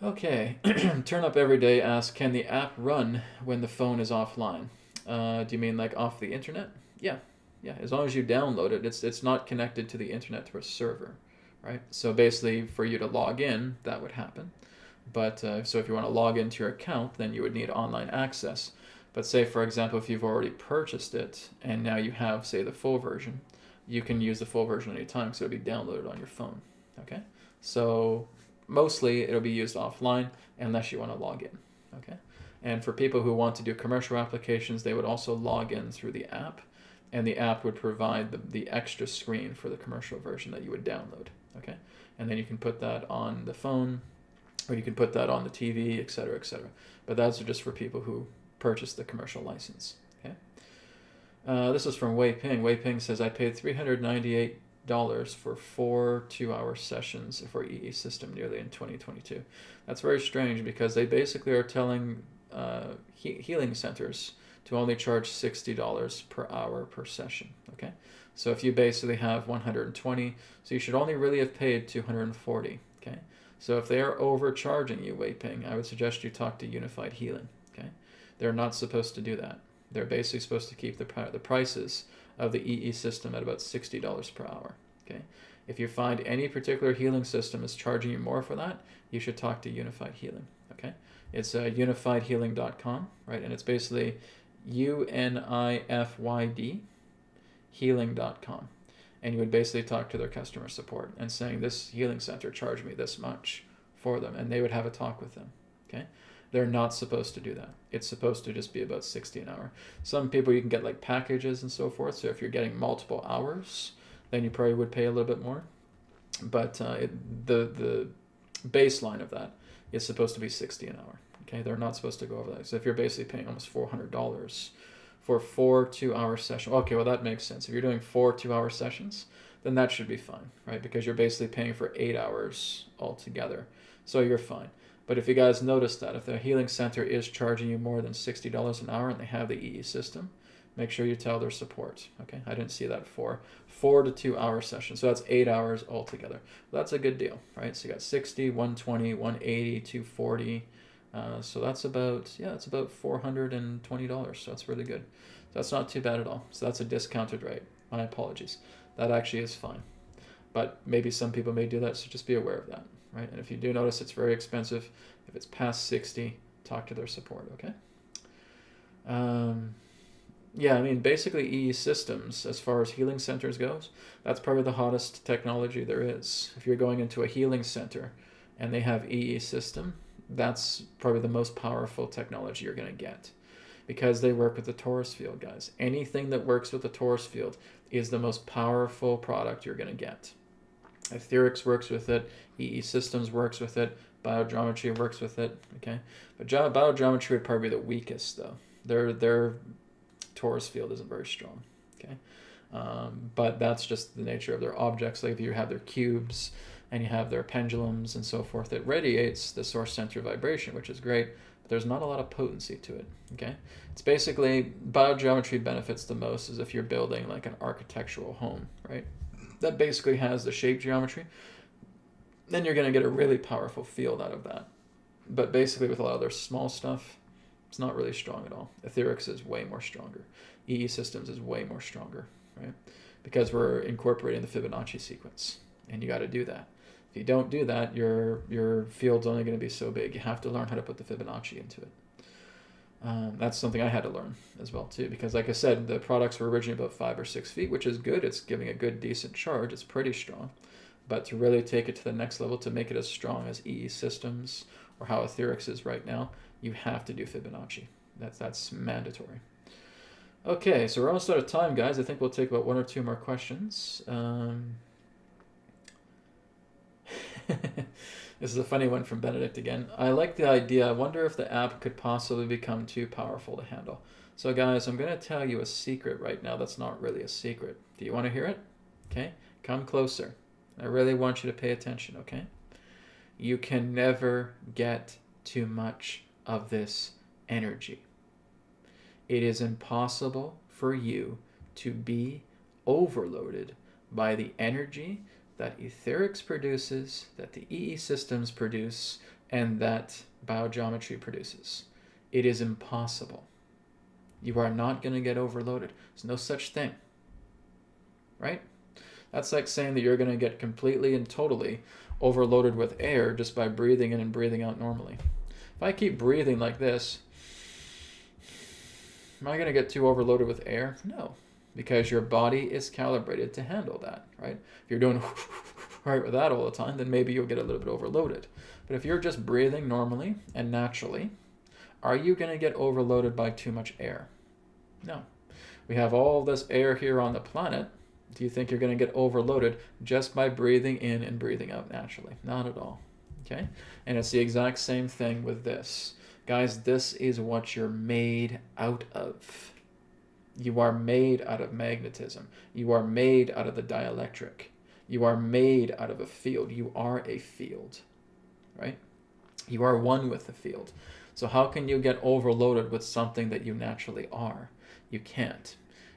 Okay, Turn Up Every Day asks, can the app run when the phone is offline? Do you mean like off the internet? Yeah, as long as you download it, it's not connected to the internet to a server, right? So basically for you to log in, that would happen. But so if you want to log into your account, then you would need online access. But say, for example, if you've already purchased it and now you have, say, the full version, you can use the full version anytime, so it'll be downloaded on your phone, okay? So mostly it'll be used offline unless you want to log in, okay? And for people who want to do commercial applications, they would also log in through the app, and the app would provide the extra screen for the commercial version that you would download, okay? And then you can put that on the phone, or you can put that on the TV, etc., etc. But those are just for people who purchase the commercial license, okay? This is from Wei Ping. Wei Ping says, I paid $398 for 4 2-hour sessions for EE system nearly in 2022. That's very strange because they basically are telling healing centers to only charge $60 per hour per session, okay? So if you basically have 120, so you should only really have paid 240, okay? So if they are overcharging you, Wei Ping, I would suggest you talk to Unified Healing, okay? They're not supposed to do that. They're basically supposed to keep the prices of the EE system at about $60 per hour, okay? If you find any particular healing system is charging you more for that, you should talk to Unified Healing, okay? It's unifiedhealing.com, right? And it's basically UNIFYD healing.com. And you would basically talk to their customer support and saying, this healing center charged me this much for them, and they would have a talk with them, okay? They're not supposed to do that. It's supposed to just be about 60 an hour. Some people you can get like packages and so forth, so if you're getting multiple hours, then you probably would pay a little bit more. But the baseline of that is supposed to be 60 an hour. Okay, they're not supposed to go over that. So if you're basically paying almost $400 for 4 2-hour sessions, okay, well that makes sense. If you're doing 4 2-hour sessions, then that should be fine, right? Because you're basically paying for 8 hours altogether. So you're fine. But if you guys notice that, if the healing center is charging you more than $60 an hour and they have the EE system, make sure you tell their support. Okay, I didn't see that before. 4 to 2-hour sessions, so that's 8 hours altogether. That's a good deal, right? So you got 60, 120, 180, 240. So that's about, yeah, that's about $420. So that's really good. So that's not too bad at all. So that's a discounted rate. My apologies. That actually is fine. But maybe some people may do that, so just be aware of that, right? And if you do notice it's very expensive, if it's past 60, talk to their support, okay? Yeah, I mean, basically EE systems, as far as healing centers goes, that's probably the hottest technology there is. If you're going into a healing center and they have EE system, that's probably the most powerful technology you're going to get, because they work with the Taurus field, guys. Anything that works with the Taurus field is the most powerful product you're going to get. AetherX works with it, EE Systems works with it, Biogeometry works with it, okay? But Biogeometry would probably be the weakest, though. Their Taurus field isn't very strong, okay? But that's just the nature of their objects. Like if you have their cubes and you have their pendulums and so forth, it radiates the source center vibration, which is great, but there's not a lot of potency to it, okay? It's basically, Biogeometry benefits the most is if you're building like an architectural home, right? That basically has the shape geometry. Then you're going to get a really powerful field out of that. But basically with a lot of their small stuff, it's not really strong at all. AetherX is way more stronger. EE Systems is way more stronger, right? Because we're incorporating the Fibonacci sequence, and you got to do that. If you don't do that, your field's only going to be so big. You have to learn how to put the Fibonacci into it. That's something I had to learn as well too, because like I said, the products were originally about 5 or 6 feet, which is good. It's giving a good, decent charge. It's pretty strong. But to really take it to the next level, to make it as strong as EE Systems or how AetherX is right now, you have to do Fibonacci. That's mandatory. Okay, so we're almost out of time, guys. I think we'll take about 1 or 2 more questions. This is a funny one from Benedict again. I like the idea. I wonder if the app could possibly become too powerful to handle. So guys, I'm going to tell you a secret right now that's not really a secret. Do you want to hear it? Okay, come closer. I really want you to pay attention, okay? You can never get too much of this energy. It is impossible for you to be overloaded by the energy that AetherX produces, that the EE Systems produce, and that Biogeometry produces. It is impossible. You are not going to get overloaded. There's no such thing, right? That's like saying that you're going to get completely and totally overloaded with air just by breathing in and breathing out normally. If I keep breathing like this, am I going to get too overloaded with air? No, because your body is calibrated to handle that, right? If you're doing right with that all the time, then maybe you'll get a little bit overloaded. But if you're just breathing normally and naturally, are you going to get overloaded by too much air? No. We have all this air here on the planet. Do you think you're going to get overloaded just by breathing in and breathing out naturally? Not at all, okay? And it's the exact same thing with this. Guys, this is what you're made out of. You are made out of magnetism. You are made out of the dielectric. You are made out of a field. You are a field, right? You are one with the field. So how can you get overloaded with something that you naturally are? You can't.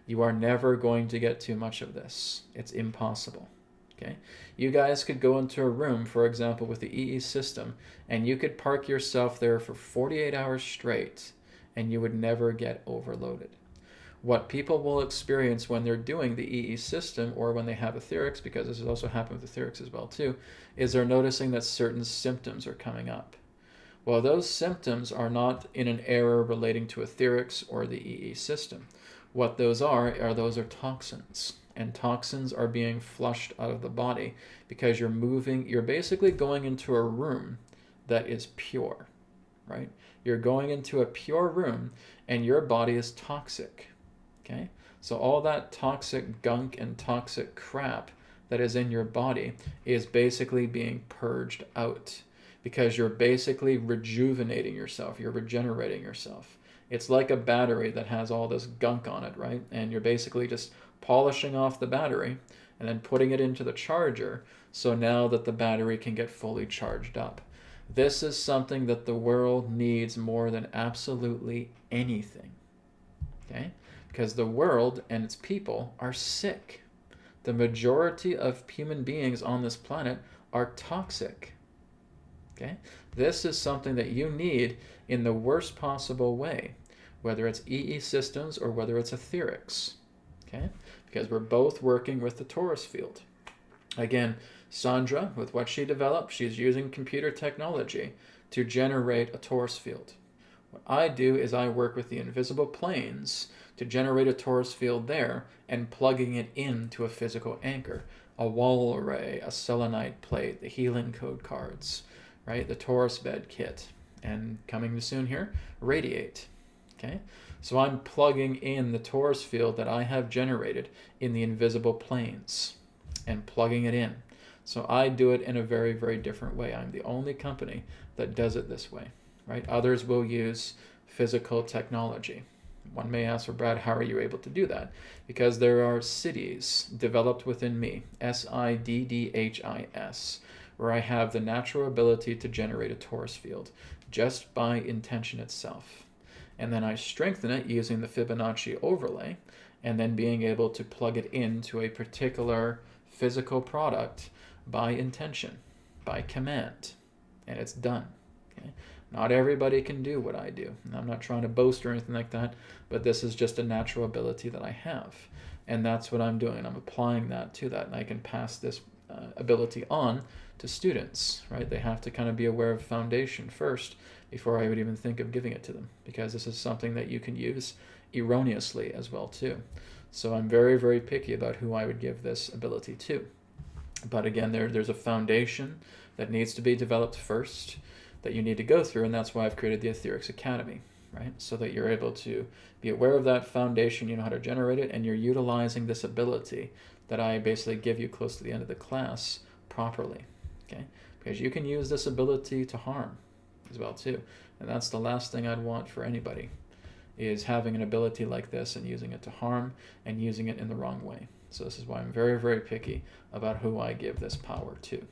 You are never going to get too much of this. It's impossible. Okay? You guys could go into a room, for example, with the EE system, and you could park yourself there for 48 hours straight, and you would never get overloaded. What people will experience when they're doing the EE system, or when they have AetherX, because this has also happened with AetherX as well too, is they're noticing that certain symptoms are coming up. Well, those symptoms are not in an error relating to AetherX or the EE system. What those are toxins. And toxins are being flushed out of the body because you're basically going into a room that is pure, right? You're going into a pure room and your body is toxic, okay? So all that toxic gunk and toxic crap that is in your body is basically being purged out. because you're basically rejuvenating yourself. You're regenerating yourself. It's like a battery that has all this gunk on it, right? And you're basically just polishing off the battery and then putting it into the charger, so now that the battery can get fully charged up. This is something that the world needs more than absolutely anything, okay? Because the world and its people are sick. The majority of human beings on this planet are toxic, okay? This is something that you need in the worst possible way, whether it's EE systems or whether it's AetherX, okay? Because we're both working with the Taurus field. Again, Sandra, with what she developed, she's using computer technology to generate a Taurus field. What I do is I work with the invisible planes to generate a Taurus field there and plugging it into a physical anchor, a wall array, a selenite plate, the healing code cards, right? The Taurus bed kit, and coming soon here, RAYD8, okay? So I'm plugging in the Taurus field that I have generated in the invisible planes and plugging it in. So I do it in a very, very different way. I'm the only company that does it this way, right? Others will use physical technology. One may ask, well, Brad, how are you able to do that? Because there are cities developed within me, SIDDHIS, where I have the natural ability to generate a Taurus field just by intention itself. And then I strengthen it using the Fibonacci overlay, and then being able to plug it into a particular physical product by intention, by command, and it's done. Okay? Not everybody can do what I do. And I'm not trying to boast or anything like that, but this is just a natural ability that I have, and that's what I'm doing. I'm applying that to that, and I can pass this ability on to students, right? They have to kind of be aware of foundation first before I would even think of giving it to them, because this is something that you can use erroneously as well too. So I'm very, very picky about who I would give this ability to. But again, there's a foundation that needs to be developed first that you need to go through, and that's why I've created the AetherX Academy, right? So that you're able to be aware of that foundation, you know how to generate it, and you're utilizing this ability that I basically give you close to the end of the class properly, okay? Because you can use this ability to harm as well too, and that's the last thing I'd want for anybody, is having an ability like this and using it to harm and using it in the wrong way. So this is why I'm very, very picky about who I give this power to.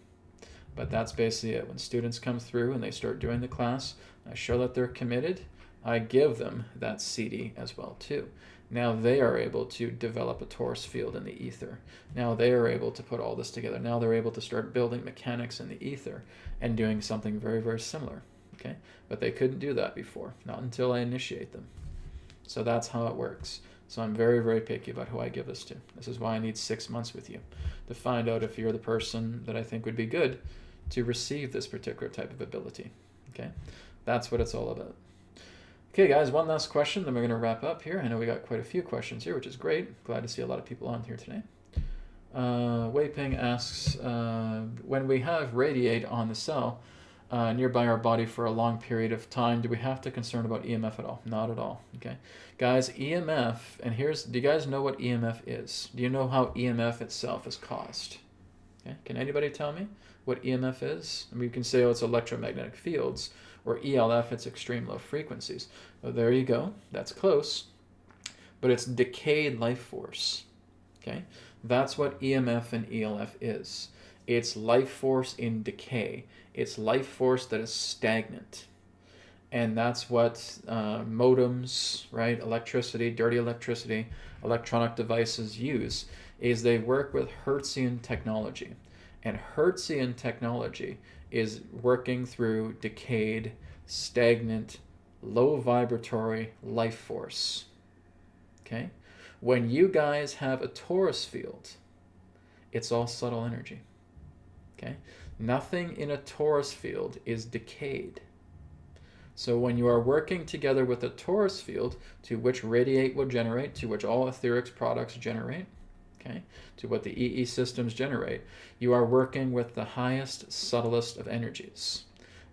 But that's basically it. When students come through and they start doing the class, I show that they're committed, I give them that CD as well too. Now they are able to develop a Taurus field in the ether. Now they are able to put all this together. Now they're able to start building mechanics in the ether and doing something very, very similar. Okay? But they couldn't do that before, not until I initiate them. So that's how it works. So I'm very, very picky about who I give this to. This is why I need 6 months with you to find out if you're the person that I think would be good to receive this particular type of ability. Okay? That's what it's all about. Okay, guys, one last question, then we're going to wrap up here. I know we got quite a few questions here, which is great. Glad to see a lot of people on here today. Wei Ping asks, when we have RAYD8 on the cell nearby our body for a long period of time, do we have to concern about EMF at all? Not at all. Okay, guys, EMF, and here's, do you guys know what EMF is? Do you know how EMF itself is caused? Okay, can anybody tell me what EMF is? I mean, you can say, oh, it's electromagnetic fields, or ELF, it's extreme low frequencies. Well, there you go, that's close, but it's decayed life force. Okay, that's what EMF and ELF is. It's life force in decay. It's life force that is stagnant. And that's what modems, right, electricity, dirty electricity, electronic devices use, is they work with Hertzian technology. And Hertzian technology is working through decayed, stagnant, low vibratory life force. Okay? When you guys have a Taurus field, it's all subtle energy. Okay? Nothing in a Taurus field is decayed. So when you are working together with a Taurus field, to which RAYD8 will generate, to which all AetherX products generate, okay, to what the EE systems generate, you are working with the highest, subtlest of energies.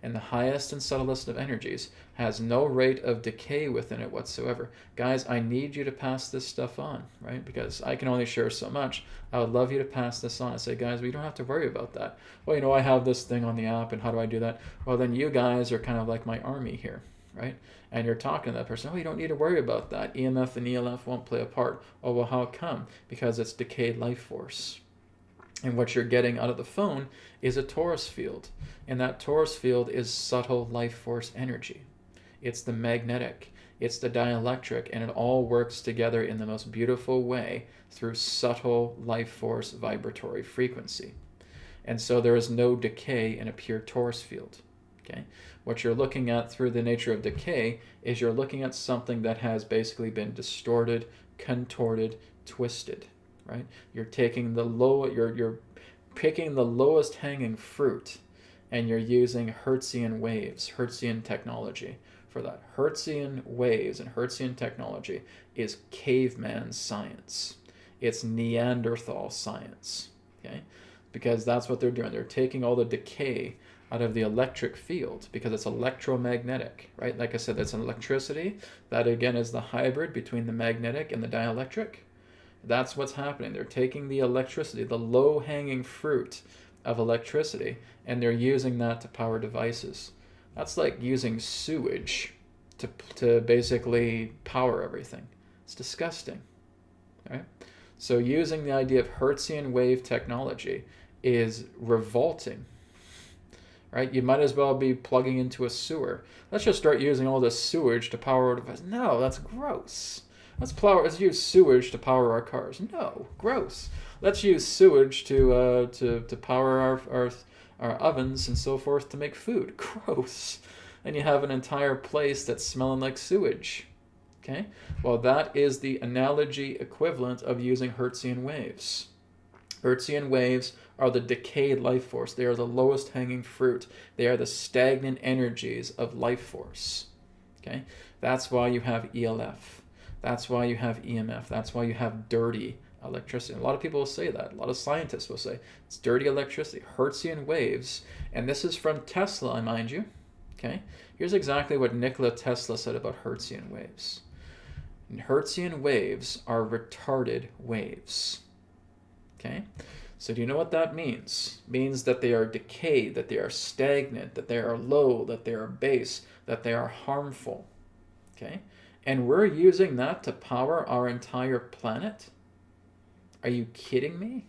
and the highest and subtlest of energies has no rate of decay within it whatsoever. Guys, I need you to pass this stuff on, right? Because I can only share so much. I would love you to pass this on and say, guys, we don't have to worry about that. Well, you know, I have this thing on the app, and how do I do that? Well, then you guys are kind of like my army here, right? And you're talking to that person, oh, you don't need to worry about that. EMF and ELF won't play a part. Oh, well, how come? Because it's decayed life force. And what you're getting out of the phone is a Taurus field. And that Taurus field is subtle life force energy. It's the magnetic, it's the dielectric, and it all works together in the most beautiful way through subtle life force vibratory frequency. And so there is no decay in a pure Taurus field. Okay? What you're looking at through the nature of decay is you're looking at something that has basically been distorted, contorted, twisted. Right? You're taking the you're picking the lowest hanging fruit, and you're using Hertzian waves, Hertzian technology for that. Hertzian waves and Hertzian technology is caveman science. It's Neanderthal science. Okay? Because that's what they're doing. They're taking all the decay out of the electric field because it's electromagnetic, right? Like I said, that's an electricity. That again is the hybrid between the magnetic and the dielectric. That's what's happening. They're taking the electricity, the low-hanging fruit of electricity, and they're using that to power devices. That's like using sewage to basically power everything. It's disgusting, right? So using the idea of Hertzian wave technology is revolting, right? You might as well be plugging into a sewer. Let's just start using all this sewage to power our devices. No, that's gross. Let's use sewage to power our cars. No, gross. Let's use sewage to power our ovens and so forth to make food. Gross. And you have an entire place that's smelling like sewage. Okay? Well, that is the analogy equivalent of using Hertzian waves. Hertzian waves are the decayed life force. They are the lowest hanging fruit. They are the stagnant energies of life force. Okay? That's why you have ELF. That's why you have EMF. That's why you have dirty electricity. A lot of people will say that. A lot of scientists will say it's dirty electricity, Hertzian waves. And this is from Tesla, mind you. Okay? Here's exactly what Nikola Tesla said about Hertzian waves. Hertzian waves are retarded waves. Okay? So do you know what that means? It means that they are decayed, that they are stagnant, that they are low, that they are base, that they are harmful. Okay? And we're using that to power our entire planet? Are you kidding me?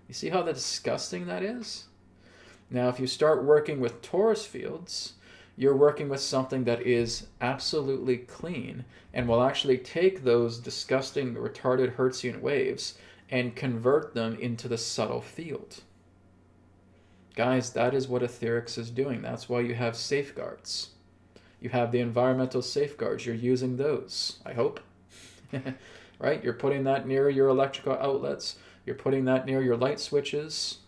You see how disgusting that is? Now, if you start working with Taurus fields, you're working with something that is absolutely clean and will actually take those disgusting, retarded Hertzian waves and convert them into the subtle field. Guys, that is what AetherX is doing. That's why you have safeguards. You have the environmental safeguards. You're using those, I hope. Right? You're putting that near your electrical outlets. You're putting that near your light switches.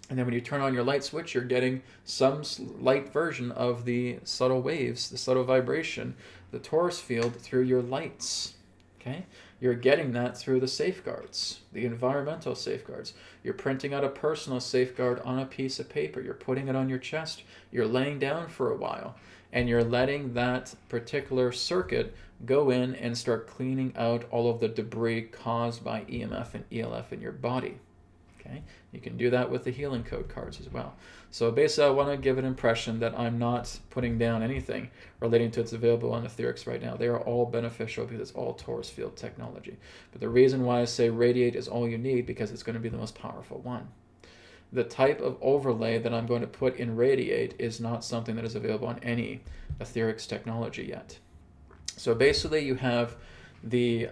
And then when you turn on your light switch, you're getting some light version of the subtle waves, the subtle vibration, the Taurus field through your lights. Okay? You're getting that through the safeguards, the environmental safeguards. You're printing out a personal safeguard on a piece of paper. You're putting it on your chest. You're laying down for a while. And you're letting that particular circuit go in and start cleaning out all of the debris caused by EMF and ELF in your body. Okay? You can do that with the healing code cards as well. So basically, I want to give an impression that I'm not putting down anything relating to what's available on AetherX right now. They are all beneficial because it's all Taurus field technology. But the reason why I say Radiate is all you need, because it's going to be the most powerful one. The type of overlay that I'm going to put in Radiate is not something that is available on any AetherX technology yet. So basically you have the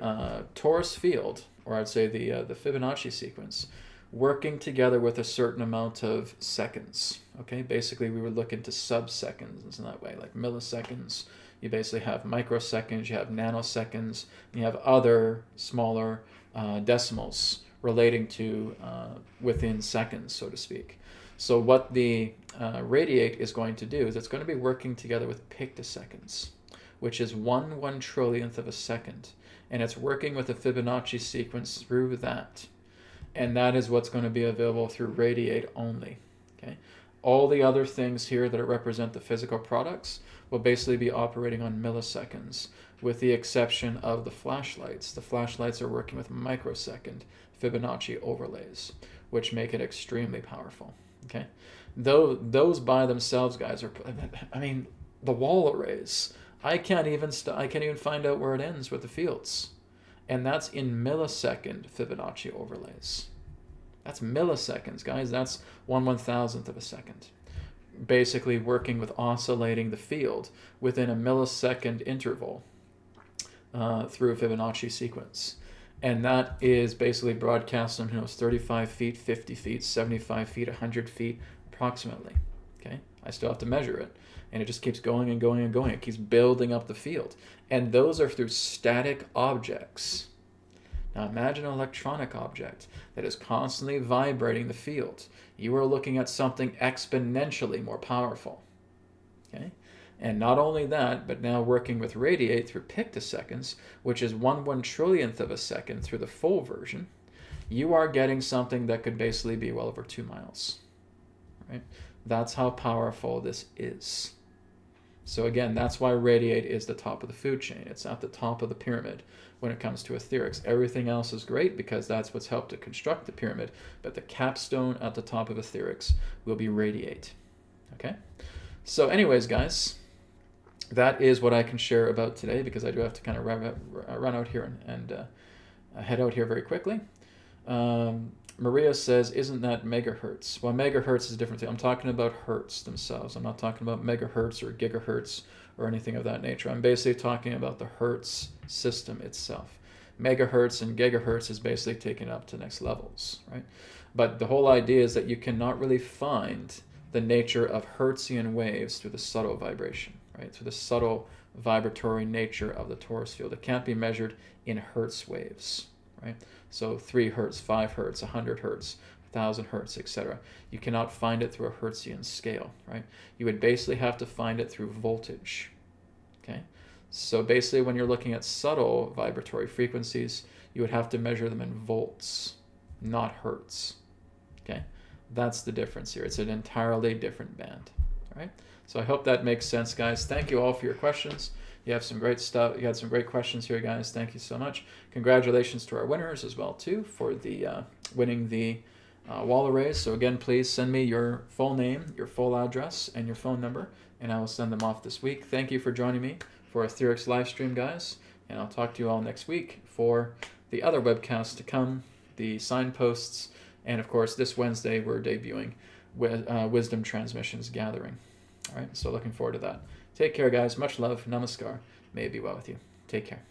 Taurus field, or I'd say the Fibonacci sequence, working together with a certain amount of seconds. Okay, basically we would look into sub-seconds in that way, like milliseconds. You basically have microseconds, you have nanoseconds, and you have other smaller decimals relating to within seconds, so to speak. So what the Radiate is going to do is it's going to be working together with pictoseconds, which is 1/1 trillionth of a second. And it's working with a Fibonacci sequence through that. And that is what's going to be available through Radiate only. Okay? All the other things here that represent the physical products will basically be operating on milliseconds, with the exception of the flashlights. The flashlights are working with microsecond Fibonacci overlays, which make it extremely powerful. Okay, though those by themselves, guys, are, I mean, the wall arrays. I can't even find out where it ends with the fields, and that's in millisecond Fibonacci overlays. That's milliseconds, guys. That's 1/1000th of a second. Basically working with oscillating the field within a millisecond interval through a Fibonacci sequence. And that is basically broadcast on, 35 feet, 50 feet, 75 feet, 100 feet, approximately. Okay, I still have to measure it. And it just keeps going and going and going. It keeps building up the field. And those are through static objects. Now imagine an electronic object that is constantly vibrating the field. You are looking at something exponentially more powerful. Okay? And not only that, but now working with radiate through pictoseconds, which is 1/1 trillionth of a second through the full version, you are getting something that could basically be well over 2 miles. Right? That's how powerful this is. So again, that's why radiate is the top of the food chain. It's at the top of the pyramid when it comes to AetherX. Everything else is great because that's what's helped to construct the pyramid, but the capstone at the top of AetherX will be radiate. Okay? So anyways, guys, that is what I can share about today, because I do have to kind of run out here and head out here very quickly. Maria says, isn't that megahertz? Well, megahertz is a different thing. I'm talking about hertz themselves. I'm not talking about megahertz or gigahertz or anything of that nature. I'm basically talking about the hertz system itself. Megahertz and gigahertz is basically taken up to next levels, right? But the whole idea is that you cannot really find the nature of Hertzian waves through the subtle vibration, right? Through the subtle vibratory nature of the torus field. It can't be measured in hertz waves, right? So 3 hertz, 5 hertz, 100 hertz, 1,000 hertz, etc. You cannot find it through a Hertzian scale, right? You would basically have to find it through voltage, okay? So basically when you're looking at subtle vibratory frequencies, you would have to measure them in volts, not hertz, okay? That's the difference here. It's an entirely different band, all right? So I hope that makes sense, guys. Thank you all for your questions. You have some great stuff. You had some great questions here, guys. Thank you so much. Congratulations to our winners as well, too, for the winning the wall arrays. So again, please send me your full name, your full address, and your phone number, and I will send them off this week. Thank you for joining me for AetherX Livestream, guys, and I'll talk to you all next week for the other webcasts to come, the signposts, and of course, this Wednesday we're debuting with Wisdom Transmissions Gathering. All right, so looking forward to that. Take care, guys. Much love. Namaskar. May it be well with you. Take care.